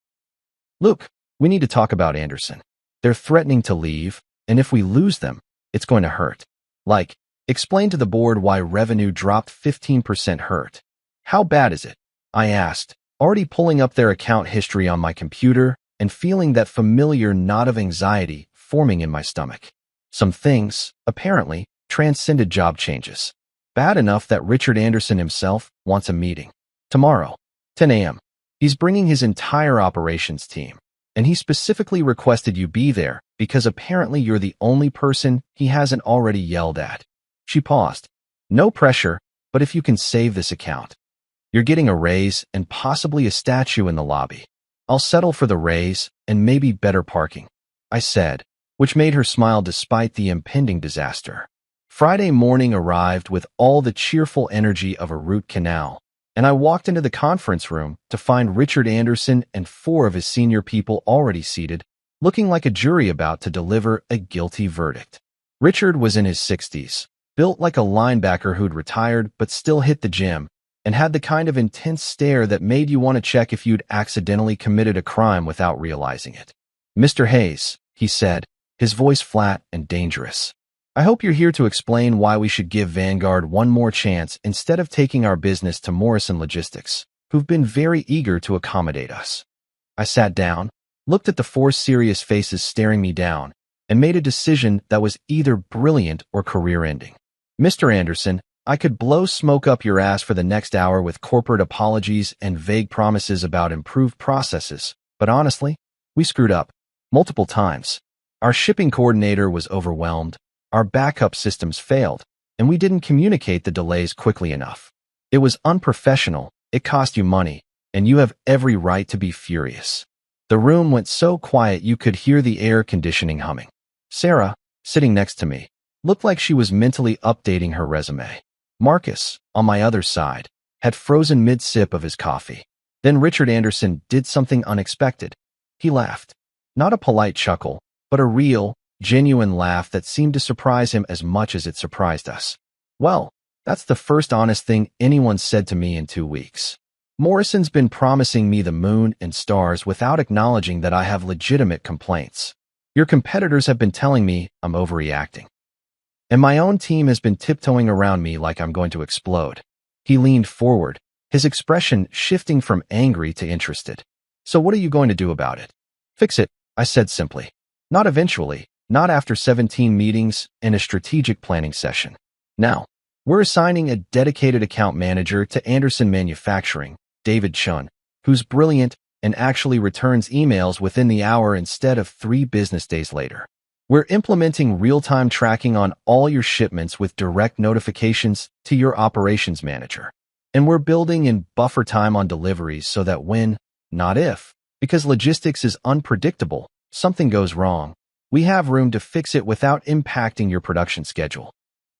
"Luke, we need to talk about Anderson. They're threatening to leave, and if we lose them, it's going to hurt. Like, explain to the board why revenue dropped 15% hurt. How bad is it?" I asked, already pulling up their account history on my computer and feeling that familiar knot of anxiety forming in my stomach. Some things, apparently, transcended job changes. Bad enough that Richard Anderson himself wants a meeting. Tomorrow, 10 a.m. He's bringing his entire operations team, and he specifically requested you be there because apparently you're the only person he hasn't already yelled at. She paused. "No pressure, but if you can save this account. You're getting a raise and possibly a statue in the lobby. I'll settle for the raise and maybe better parking," I said, which made her smile despite the impending disaster. Friday morning arrived with all the cheerful energy of a root canal, and I walked into the conference room to find Richard Anderson and 4 of his senior people already seated, looking like a jury about to deliver a guilty verdict. Richard was in his 60s, built like a linebacker who'd retired but still hit the gym, and had the kind of intense stare that made you want to check if you'd accidentally committed a crime without realizing it. "Mr. Hayes," he said, his voice flat and dangerous, "I hope you're here to explain why we should give Vanguard one more chance instead of taking our business to Morrison Logistics, who've been very eager to accommodate us." I sat down, looked at the 4 serious faces staring me down, and made a decision that was either brilliant or career-ending. "Mr. Anderson, I could blow smoke up your ass for the next hour with corporate apologies and vague promises about improved processes, but honestly, we screwed up. Multiple times. Our shipping coordinator was overwhelmed, our backup systems failed, and we didn't communicate the delays quickly enough. It was unprofessional, it cost you money, and you have every right to be furious." The room went so quiet you could hear the air conditioning humming. Sarah, sitting next to me, looked like she was mentally updating her resume. Marcus, on my other side, had frozen mid-sip of his coffee. Then Richard Anderson did something unexpected. He laughed. Not a polite chuckle, but a real, genuine laugh that seemed to surprise him as much as it surprised us. "Well, that's the first honest thing anyone said to me in 2 weeks. Morrison's been promising me the moon and stars without acknowledging that I have legitimate complaints. Your competitors have been telling me I'm overreacting. And my own team has been tiptoeing around me like I'm going to explode." He leaned forward, his expression shifting from angry to interested. "So what are you going to do about it?" "Fix it," I said simply. "Not eventually. Not after 17 meetings and a strategic planning session. Now, we're assigning a dedicated account manager to Anderson Manufacturing, David Chun, who's brilliant and actually returns emails within the hour instead of 3 business days later. We're implementing real-time tracking on all your shipments with direct notifications to your operations manager. And we're building in buffer time on deliveries so that when, not if, because logistics is unpredictable, something goes wrong, we have room to fix it without impacting your production schedule."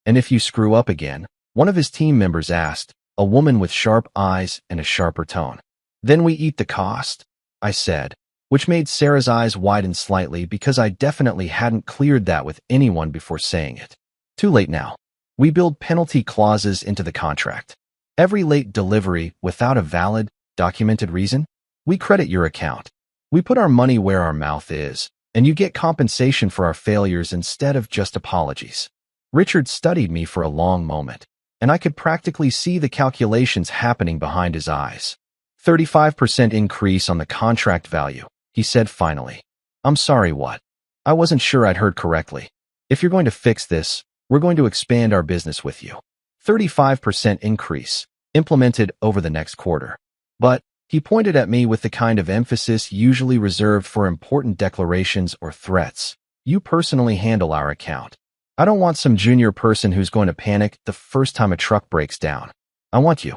"And if you screw up again?" one of his team members asked, a woman with sharp eyes and a sharper tone. Then we eat the cost, I said, which made Sarah's eyes widen slightly because I definitely hadn't cleared that with anyone before saying it. Too late now. We build penalty clauses into the contract. Every late delivery without a valid, documented reason, we credit your account. We put our money where our mouth is, and you get compensation for our failures instead of just apologies. Richard studied me for a long moment, and I could practically see the calculations happening behind his eyes. 35% increase on the contract value, he said finally. I'm sorry, what? I wasn't sure I'd heard correctly. If you're going to fix this, we're going to expand our business with you. 35% increase, implemented over the next quarter. But, he pointed at me with the kind of emphasis usually reserved for important declarations or threats. You personally handle our account. I don't want some junior person who's going to panic the first time a truck breaks down. I want you.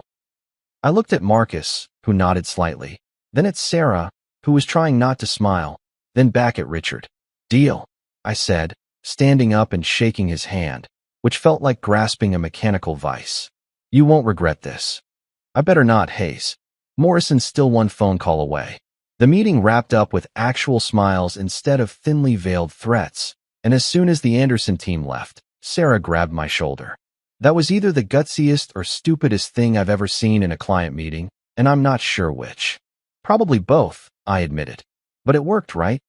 I looked at Marcus, who nodded slightly, then at Sarah, who was trying not to smile, then back at Richard. Deal, I said, standing up and shaking his hand, which felt like grasping a mechanical vice. You won't regret this. I better not, Hayes. Morrison's still one phone call away. The meeting wrapped up with actual smiles instead of thinly veiled threats, and as soon as the Anderson team left, Sarah grabbed my shoulder. That was either the gutsiest or stupidest thing I've ever seen in a client meeting, and I'm not sure which. Probably both, I admitted. But it worked, right?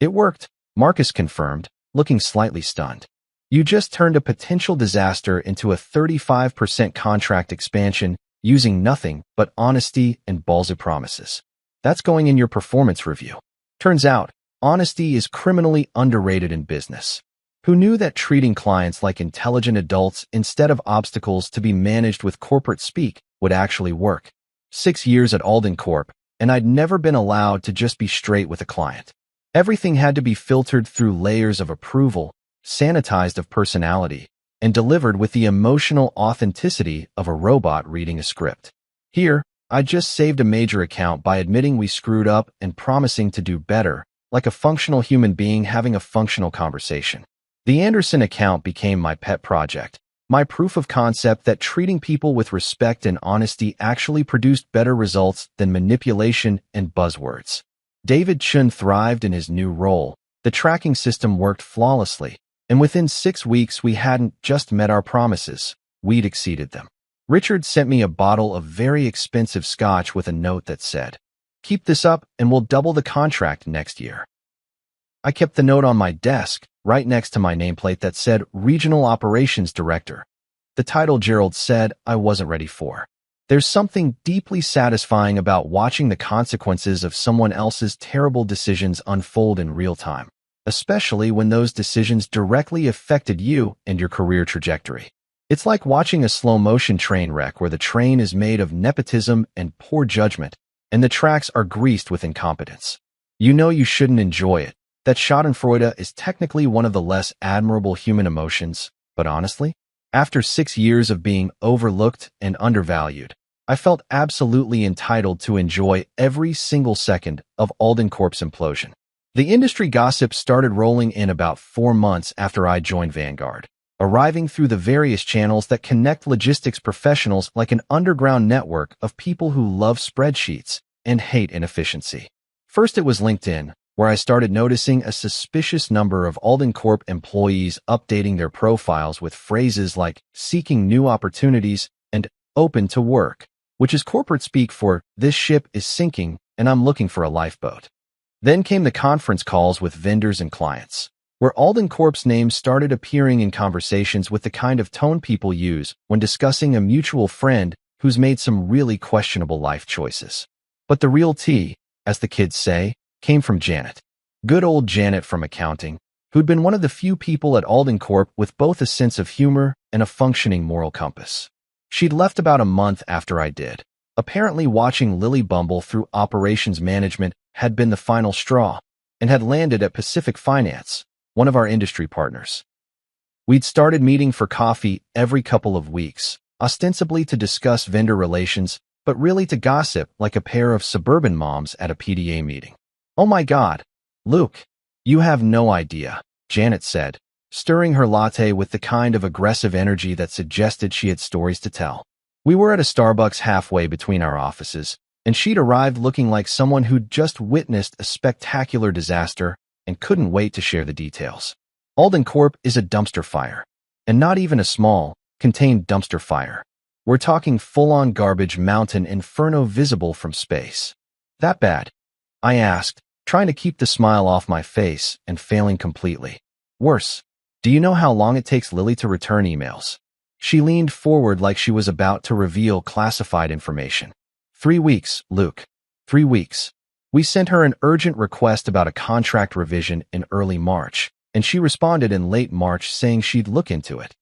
It worked, Marcus confirmed, looking slightly stunned. You just turned a potential disaster into a 35% contract expansion using nothing but honesty and ballsy promises. That's going in your performance review. Turns out, honesty is criminally underrated in business. Who knew that treating clients like intelligent adults instead of obstacles to be managed with corporate speak would actually work? 6 years at Alden Corp, and I'd never been allowed to just be straight with a client. Everything had to be filtered through layers of approval, sanitized of personality, and delivered with the emotional authenticity of a robot reading a script. Here, I just saved a major account by admitting we screwed up and promising to do better, like a functional human being having a functional conversation. The Anderson account became my pet project, my proof of concept that treating people with respect and honesty actually produced better results than manipulation and buzzwords. David Chun thrived in his new role. The tracking system worked flawlessly, and within 6 weeks we hadn't just met our promises, we'd exceeded them. Richard sent me a bottle of very expensive scotch with a note that said, "Keep this up and we'll double the contract next year." I kept the note on my desk, right next to my nameplate that said Regional Operations Director. The title Gerald said I wasn't ready for. There's something deeply satisfying about watching the consequences of someone else's terrible decisions unfold in real time, especially when those decisions directly affected you and your career trajectory. It's like watching a slow-motion train wreck where the train is made of nepotism and poor judgment, and the tracks are greased with incompetence. You know you shouldn't enjoy it. That schadenfreude is technically one of the less admirable human emotions, but honestly, after 6 years of being overlooked and undervalued, I felt absolutely entitled to enjoy every single second of Alden Corp's implosion. The industry gossip started rolling in about 4 months after I joined Vanguard, arriving through the various channels that connect logistics professionals like an underground network of people who love spreadsheets and hate inefficiency. First, it was LinkedIn, where I started noticing a suspicious number of Alden Corp employees updating their profiles with phrases like seeking new opportunities and open to work, which is corporate speak for this ship is sinking and I'm looking for a lifeboat. Then came the conference calls with vendors and clients, where Alden Corp's name started appearing in conversations with the kind of tone people use when discussing a mutual friend who's made some really questionable life choices. But the real tea, as the kids say, came from Janet. Good old Janet from accounting, who'd been one of the few people at Alden Corp with both a sense of humor and a functioning moral compass. She'd left about a month after I did. Apparently watching Lily Bumble through operations management had been the final straw, and had landed at Pacific Finance, one of our industry partners. We'd started meeting for coffee every couple of weeks, ostensibly to discuss vendor relations, but really to gossip like a pair of suburban moms at a PDA meeting. "Oh my God, Luke, you have no idea," Janet said, stirring her latte with the kind of aggressive energy that suggested she had stories to tell. We were at a Starbucks halfway between our offices, and she'd arrived looking like someone who'd just witnessed a spectacular disaster and couldn't wait to share the details. Alden Corp is a dumpster fire, and not even a small, contained dumpster fire. We're talking full-on garbage mountain inferno visible from space. That bad? I asked, trying to keep the smile off my face and failing completely. Worse. Do you know how long it takes Lily to return emails? She leaned forward like she was about to reveal classified information. 3 weeks, Luke. 3 weeks. We sent her an urgent request about a contract revision in early March, and she responded in late March saying she'd look into it.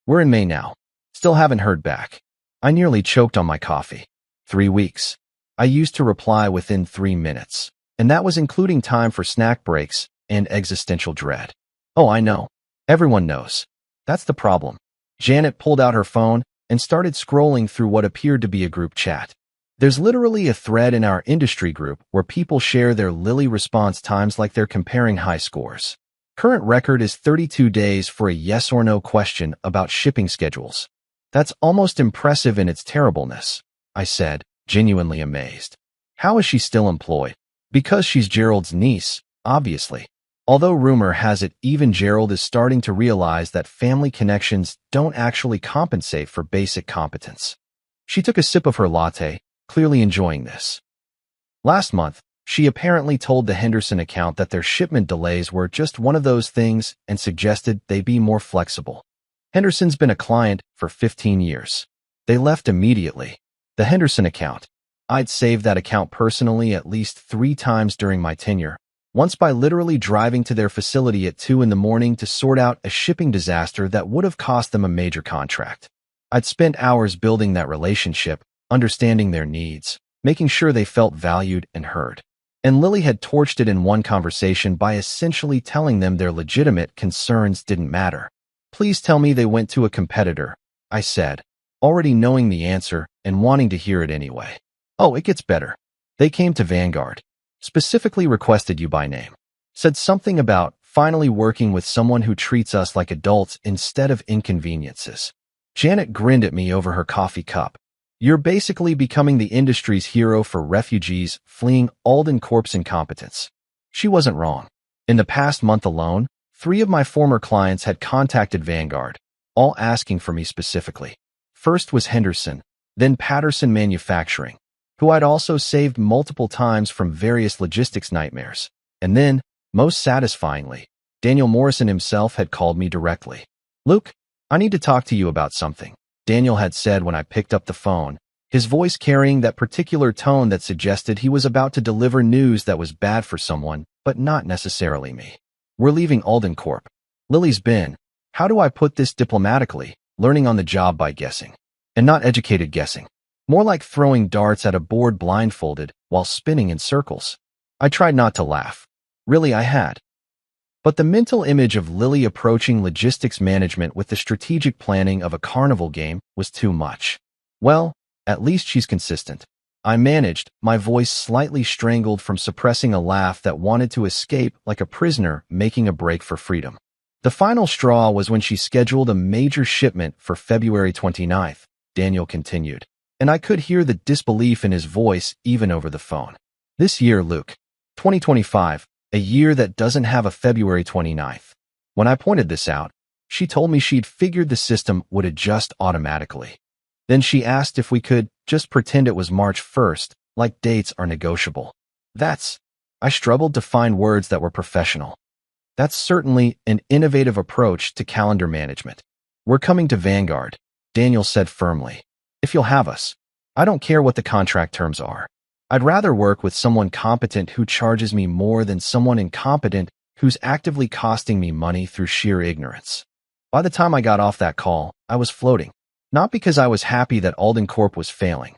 We're in May now. Still haven't heard back. I nearly choked on my coffee. 3 weeks. I used to reply within 3 minutes, and that was including time for snack breaks and existential dread. Oh, I know. Everyone knows. That's the problem. Janet pulled out her phone and started scrolling through what appeared to be a group chat. There's literally a thread in our industry group where people share their Lily response times like they're comparing high scores. Current record is 32 days for a yes or no question about shipping schedules. That's almost impressive in its terribleness, I said, genuinely amazed. How is she still employed? Because she's Gerald's niece, obviously. Although rumor has it even Gerald is starting to realize that family connections don't actually compensate for basic competence. She took a sip of her latte, clearly enjoying this. Last month, she apparently told the Henderson account that their shipment delays were just one of those things and suggested they be more flexible. Henderson's been a client for 15 years. They left immediately. The Henderson account. I'd saved that account personally at least 3 times during my tenure. Once by literally driving to their facility at 2 in the morning to sort out a shipping disaster that would have cost them a major contract. I'd spent hours building that relationship, understanding their needs, making sure they felt valued and heard. And Lily had torched it in one conversation by essentially telling them their legitimate concerns didn't matter. Please tell me they went to a competitor, I said, already knowing the answer and wanting to hear it anyway. Oh, it gets better. They came to Vanguard. Specifically requested you by name. Said something about finally working with someone who treats us like adults instead of inconveniences. Janet grinned at me over her coffee cup. You're basically becoming the industry's hero for refugees fleeing Alden Corp's incompetence. She wasn't wrong. In the past month alone, 3 of my former clients had contacted Vanguard, all asking for me specifically. First was Henderson, then Patterson Manufacturing, who I'd also saved multiple times from various logistics nightmares. And then, most satisfyingly, Daniel Morrison himself had called me directly. Luke, I need to talk to you about something, Daniel had said when I picked up the phone, his voice carrying that particular tone that suggested he was about to deliver news that was bad for someone, but not necessarily me. We're leaving Alden Corp. Lily's been, how do I put this diplomatically, learning on the job by guessing. And not educated guessing. More like throwing darts at a board blindfolded while spinning in circles. I tried not to laugh. Really, I had. But the mental image of Lily approaching logistics management with the strategic planning of a carnival game was too much. Well, at least she's consistent. I managed, my voice slightly strangled from suppressing a laugh that wanted to escape like a prisoner making a break for freedom. The final straw was when she scheduled a major shipment for February 29th, Daniel continued. And I could hear the disbelief in his voice even over the phone. This year, Luke. 2025, a year that doesn't have a February 29th. When I pointed this out, she told me she'd figured the system would adjust automatically. Then she asked if we could just pretend it was March 1st, like dates are negotiable. I struggled to find words that were professional. That's certainly an innovative approach to calendar management. We're coming to Vanguard, Daniel said firmly. If you'll have us. I don't care what the contract terms are. I'd rather work with someone competent who charges me more than someone incompetent who's actively costing me money through sheer ignorance. By the time I got off that call, I was floating. Not because I was happy that Alden Corp was failing.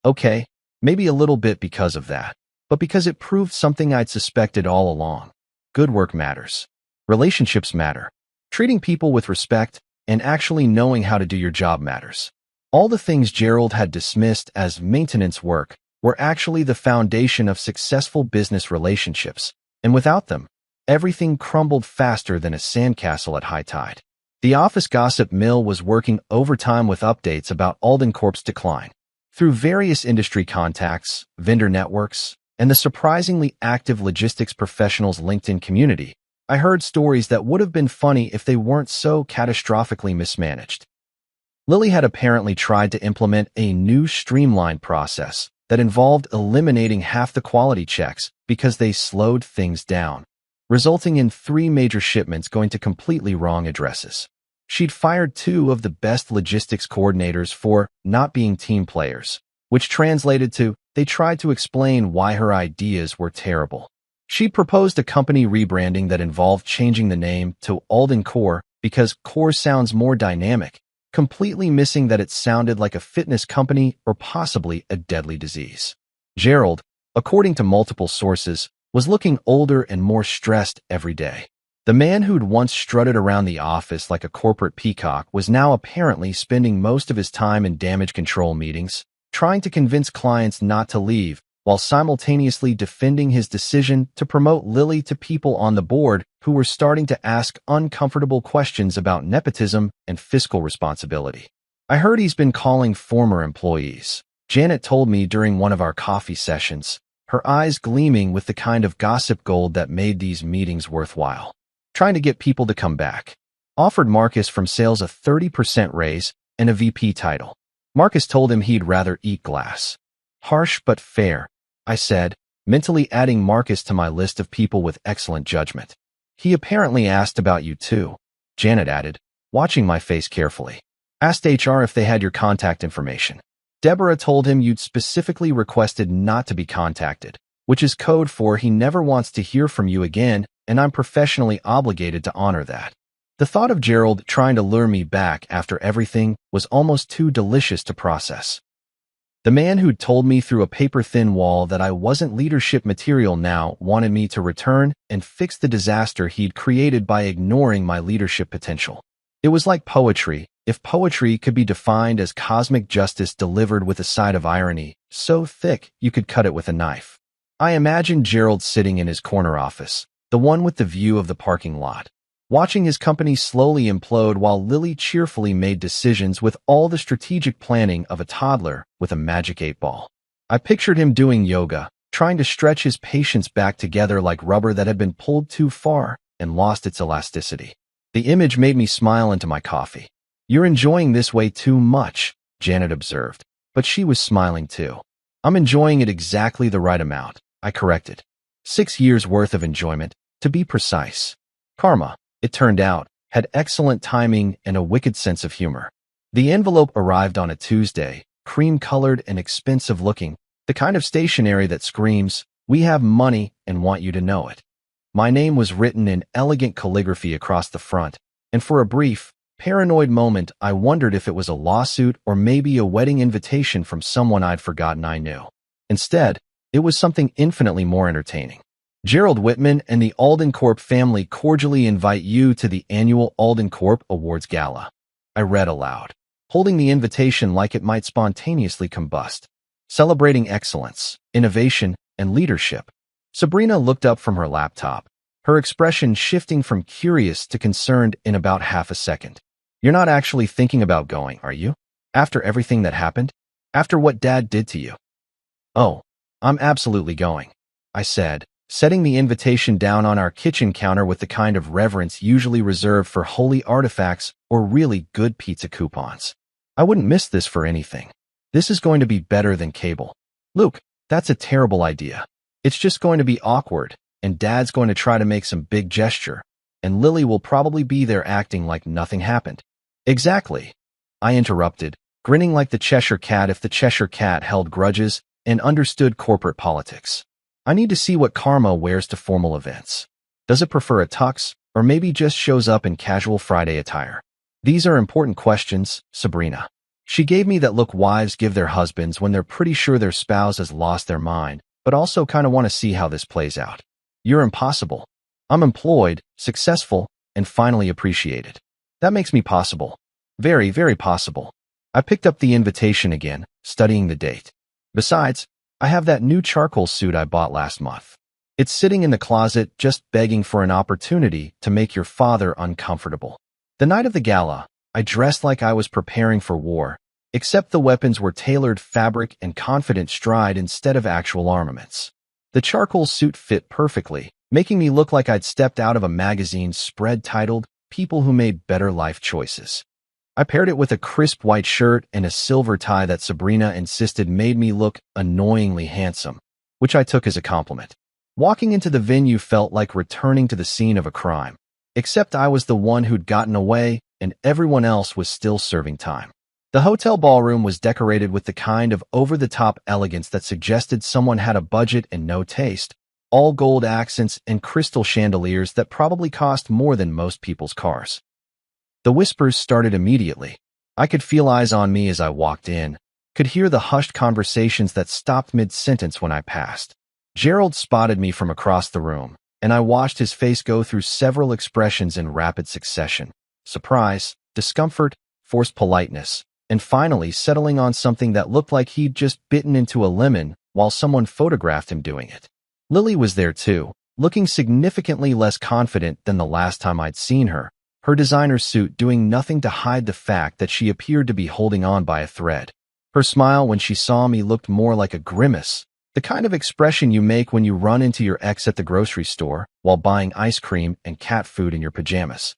Okay, maybe a little bit because of that, but because it proved something I'd suspected all along. Good work matters. Relationships matter. Treating people with respect and actually knowing how to do your job matters. All the things Gerald had dismissed as maintenance work were actually the foundation of successful business relationships, and without them, everything crumbled faster than a sandcastle at high tide. The office gossip mill was working overtime with updates about Alden Corp's decline. Through various industry contacts, vendor networks, and the surprisingly active logistics professionals' LinkedIn community, I heard stories that would have been funny if they weren't so catastrophically mismanaged. Lily had apparently tried to implement a new streamlined process that involved eliminating half the quality checks because they slowed things down, resulting in 3 major shipments going to completely wrong addresses. She'd fired 2 of the best logistics coordinators for not being team players, which translated to they tried to explain why her ideas were terrible. She proposed a company rebranding that involved changing the name to Alden Core because core sounds more dynamic, completely missing that it sounded like a fitness company or possibly a deadly disease. Gerald, according to multiple sources, was looking older and more stressed every day. The man who'd once strutted around the office like a corporate peacock was now apparently spending most of his time in damage control meetings, trying to convince clients not to leave, while simultaneously defending his decision to promote Lily to people on the board who were starting to ask uncomfortable questions about nepotism and fiscal responsibility. I heard he's been calling former employees. Janet told me during one of our coffee sessions, her eyes gleaming with the kind of gossip gold that made these meetings worthwhile. Trying to get people to come back. Offered Marcus from sales a 30% raise and a VP title. Marcus told him he'd rather eat glass. Harsh but fair, I said, mentally adding Marcus to my list of people with excellent judgment. He apparently asked about you too, Janet added, watching my face carefully. Asked HR if they had your contact information. Deborah told him you'd specifically requested not to be contacted, which is code for he never wants to hear from you again, and I'm professionally obligated to honor that. The thought of Gerald trying to lure me back after everything was almost too delicious to process. The man who'd told me through a paper-thin wall that I wasn't leadership material now wanted me to return and fix the disaster he'd created by ignoring my leadership potential. It was like poetry, if poetry could be defined as cosmic justice delivered with a side of irony, so thick you could cut it with a knife. I imagined Gerald sitting in his corner office, the one with the view of the parking lot, watching his company slowly implode while Lily cheerfully made decisions with all the strategic planning of a toddler with a magic 8-ball. I pictured him doing yoga, trying to stretch his patience back together like rubber that had been pulled too far and lost its elasticity. The image made me smile into my coffee. You're enjoying this way too much, Janet observed, but she was smiling too. I'm enjoying it exactly the right amount, I corrected. 6 years worth of enjoyment, to be precise. Karma, it turned out, had excellent timing and a wicked sense of humor. The envelope arrived on a Tuesday, cream-colored and expensive-looking, the kind of stationery that screams, "We have money and want you to know it." My name was written in elegant calligraphy across the front, and for a brief, paranoid moment I wondered if it was a lawsuit or maybe a wedding invitation from someone I'd forgotten I knew. Instead, it was something infinitely more entertaining. Gerald Whitman and the Alden Corp family cordially invite you to the annual Alden Corp Awards Gala. I read aloud, holding the invitation like it might spontaneously combust. Celebrating excellence, innovation, and leadership. Sabrina looked up from her laptop, her expression shifting from curious to concerned in about half a second. You're not actually thinking about going, are you? After everything that happened? After what Dad did to you? Oh, I'm absolutely going, I said, setting the invitation down on our kitchen counter with the kind of reverence usually reserved for holy artifacts or really good pizza coupons. I wouldn't miss this for anything. This is going to be better than cable. Luke, that's a terrible idea. It's just going to be awkward, and Dad's going to try to make some big gesture, and Lily will probably be there acting like nothing happened. Exactly, I interrupted, grinning like the Cheshire Cat if the Cheshire Cat held grudges and understood corporate politics. I need to see what Karma wears to formal events. Does it prefer a tux, or maybe just shows up in casual Friday attire? These are important questions, Sabrina. She gave me that look wives give their husbands when they're pretty sure their spouse has lost their mind, but also kind of want to see how this plays out. You're impossible. I'm employed, successful, and finally appreciated. That makes me possible. Very, very possible. I picked up the invitation again, studying the date. Besides, I have that new charcoal suit I bought last month. It's sitting in the closet just begging for an opportunity to make your father uncomfortable. The night of the gala, I dressed like I was preparing for war, except the weapons were tailored fabric and confident stride instead of actual armaments. The charcoal suit fit perfectly, making me look like I'd stepped out of a magazine spread titled People Who Made Better Life Choices. I paired it with a crisp white shirt and a silver tie that Sabrina insisted made me look annoyingly handsome, which I took as a compliment. Walking into the venue felt like returning to the scene of a crime, except I was the one who'd gotten away and everyone else was still serving time. The hotel ballroom was decorated with the kind of over-the-top elegance that suggested someone had a budget and no taste, all gold accents and crystal chandeliers that probably cost more than most people's cars. The whispers started immediately. I could feel eyes on me as I walked in, could hear the hushed conversations that stopped mid-sentence when I passed. Gerald spotted me from across the room, and I watched his face go through several expressions in rapid succession: surprise, discomfort, forced politeness, and finally settling on something that looked like he'd just bitten into a lemon while someone photographed him doing it. Lily was there too, looking significantly less confident than the last time I'd seen her, her designer suit doing nothing to hide the fact that she appeared to be holding on by a thread. Her smile when she saw me looked more like a grimace, the kind of expression you make when you run into your ex at the grocery store while buying ice cream and cat food in your pajamas.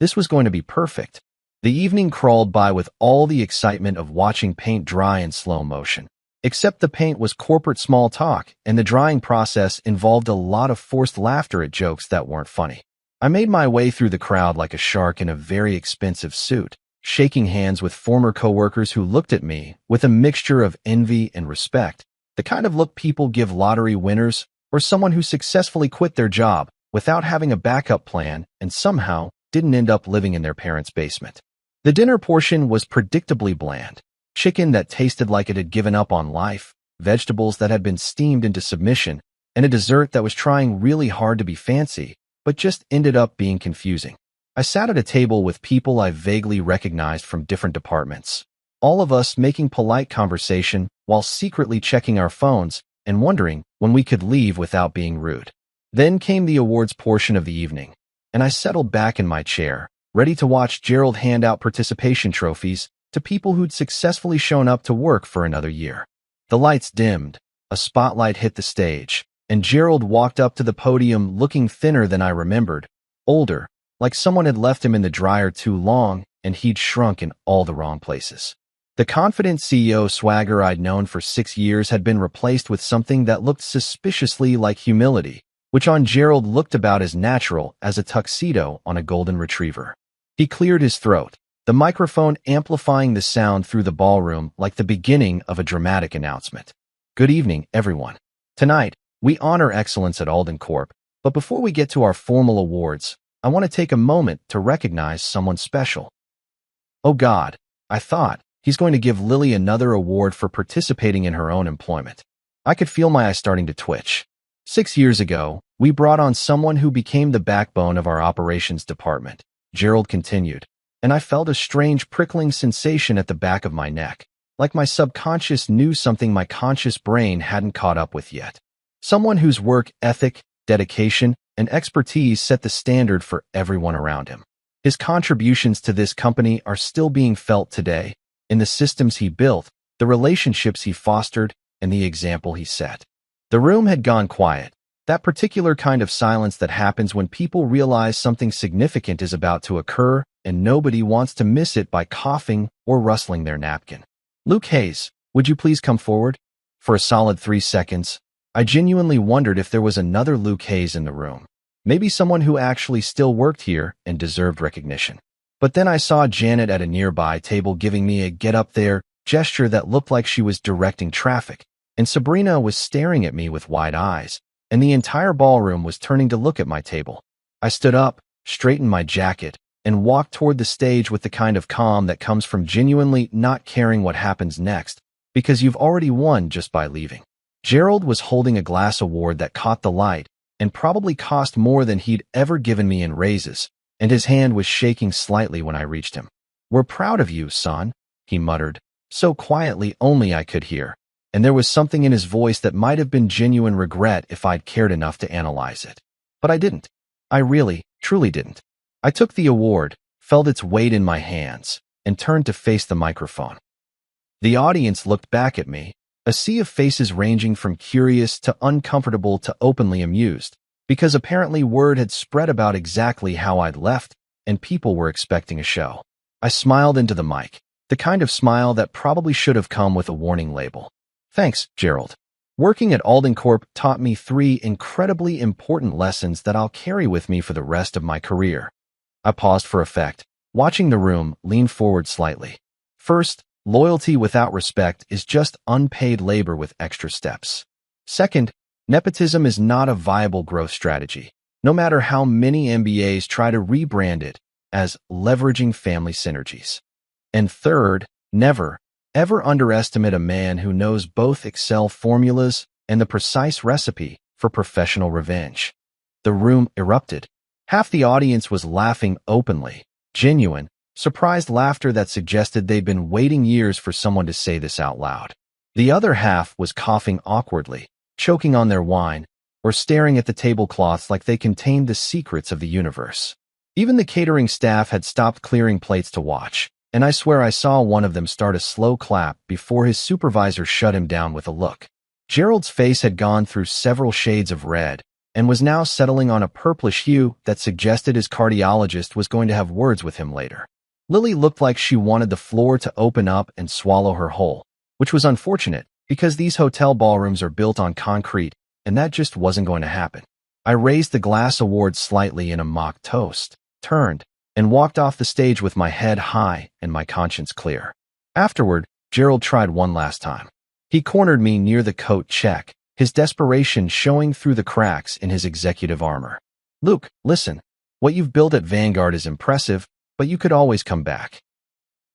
This was going to be perfect. The evening crawled by with all the excitement of watching paint dry in slow motion. Except the paint was corporate small talk, and the drying process involved a lot of forced laughter at jokes that weren't funny. I made my way through the crowd like a shark in a very expensive suit, shaking hands with former coworkers who looked at me with a mixture of envy and respect, the kind of look people give lottery winners or someone who successfully quit their job without having a backup plan and somehow didn't end up living in their parents' basement. The dinner portion was predictably bland. Chicken that tasted like it had given up on life, vegetables that had been steamed into submission, and a dessert that was trying really hard to be fancy, but just ended up being confusing. I sat at a table with people I vaguely recognized from different departments, all of us making polite conversation while secretly checking our phones and wondering when we could leave without being rude. Then came the awards portion of the evening, and I settled back in my chair, ready to watch Gerald hand out participation trophies to people who'd successfully shown up to work for another year. The lights dimmed, a spotlight hit the stage, and Gerald walked up to the podium looking thinner than I remembered, older, like someone had left him in the dryer too long and he'd shrunk in all the wrong places. The confident CEO swagger I'd known for 6 years had been replaced with something that looked suspiciously like humility, which on Gerald looked about as natural as a tuxedo on a golden retriever. He cleared his throat, the microphone amplifying the sound through the ballroom like the beginning of a dramatic announcement. Good evening, everyone. Tonight, we honor excellence at Alden Corp, but before we get to our formal awards, I want to take a moment to recognize someone special. Oh God, I thought, he's going to give Lily another award for participating in her own employment. I could feel my eyes starting to twitch. 6 years ago, we brought on someone who became the backbone of our operations department, Gerald continued, and I felt a strange prickling sensation at the back of my neck, like my subconscious knew something my conscious brain hadn't caught up with yet. Someone whose work ethic, dedication, and expertise set the standard for everyone around him. His contributions to this company are still being felt today, in the systems he built, the relationships he fostered, and the example he set. The room had gone quiet, that particular kind of silence that happens when people realize something significant is about to occur and nobody wants to miss it by coughing or rustling their napkin. Luke Hayes, would you please come forward? For a solid 3 seconds, I genuinely wondered if there was another Luke Hayes in the room. Maybe someone who actually still worked here and deserved recognition. But then I saw Janet at a nearby table giving me a get up there gesture that looked like she was directing traffic, and Sabrina was staring at me with wide eyes, and the entire ballroom was turning to look at my table. I stood up, straightened my jacket, and walked toward the stage with the kind of calm that comes from genuinely not caring what happens next, because you've already won just by leaving. Gerald was holding a glass award that caught the light and probably cost more than he'd ever given me in raises, and his hand was shaking slightly when I reached him. "We're proud of you, son," he muttered, so quietly only I could hear, and there was something in his voice that might have been genuine regret if I'd cared enough to analyze it. But I didn't. I really, truly didn't. I took the award, felt its weight in my hands, and turned to face the microphone. The audience looked back at me, a sea of faces ranging from curious to uncomfortable to openly amused, because apparently word had spread about exactly how I'd left, and people were expecting a show. I smiled into the mic, the kind of smile that probably should have come with a warning label. Thanks, Gerald. Working at Alden Corp taught me 3 incredibly important lessons that I'll carry with me for the rest of my career. I paused for effect, watching the room lean forward slightly. First, loyalty without respect is just unpaid labor with extra steps. Second, nepotism is not a viable growth strategy, no matter how many MBAs try to rebrand it as leveraging family synergies. And third, never, ever underestimate a man who knows both Excel formulas and the precise recipe for professional revenge. The room erupted. Half the audience was laughing openly, genuine, surprised laughter that suggested they'd been waiting years for someone to say this out loud. The other half was coughing awkwardly, choking on their wine, or staring at the tablecloths like they contained the secrets of the universe. Even the catering staff had stopped clearing plates to watch, and I swear I saw one of them start a slow clap before his supervisor shut him down with a look. Gerald's face had gone through several shades of red and was now settling on a purplish hue that suggested his cardiologist was going to have words with him later. Lily looked like she wanted the floor to open up and swallow her whole, which was unfortunate because these hotel ballrooms are built on concrete, and that just wasn't going to happen. I raised the glass award slightly in a mock toast, turned, and walked off the stage with my head high and my conscience clear. Afterward, Gerald tried one last time. He cornered me near the coat check, his desperation showing through the cracks in his executive armor. Luke, listen, what you've built at Vanguard is impressive, but you could always come back.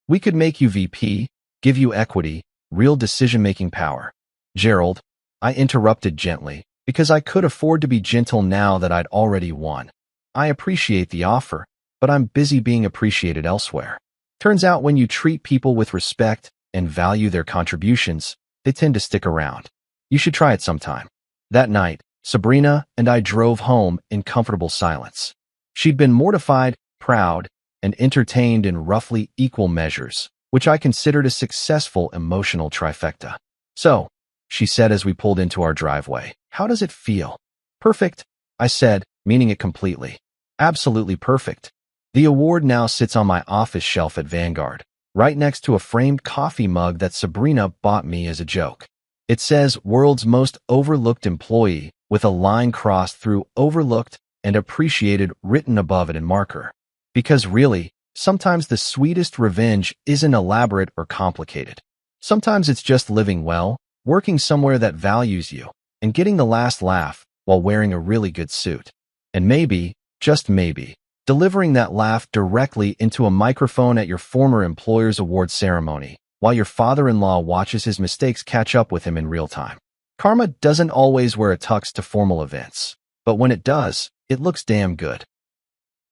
We could make you VP, give you equity, real decision-making power. Gerald, I interrupted gently, because I could afford to be gentle now that I'd already won. I appreciate the offer, but I'm busy being appreciated elsewhere. Turns out when you treat people with respect and value their contributions, they tend to stick around. You should try it sometime. That night, Sabrina and I drove home in comfortable silence. She'd been mortified, proud, and entertained in roughly equal measures, which I considered a successful emotional trifecta. So, she said as we pulled into our driveway, how does it feel? Perfect, I said, meaning it completely. Absolutely perfect. The award now sits on my office shelf at Vanguard, right next to a framed coffee mug that Sabrina bought me as a joke. It says World's Most Overlooked Employee with a line crossed through overlooked and appreciated written above it in marker. Because really, sometimes the sweetest revenge isn't elaborate or complicated. Sometimes it's just living well, working somewhere that values you, and getting the last laugh while wearing a really good suit. And maybe, just maybe, delivering that laugh directly into a microphone at your former employer's award ceremony, while your father-in-law watches his mistakes catch up with him in real time. Karma doesn't always wear a tux to formal events, but when it does, it looks damn good.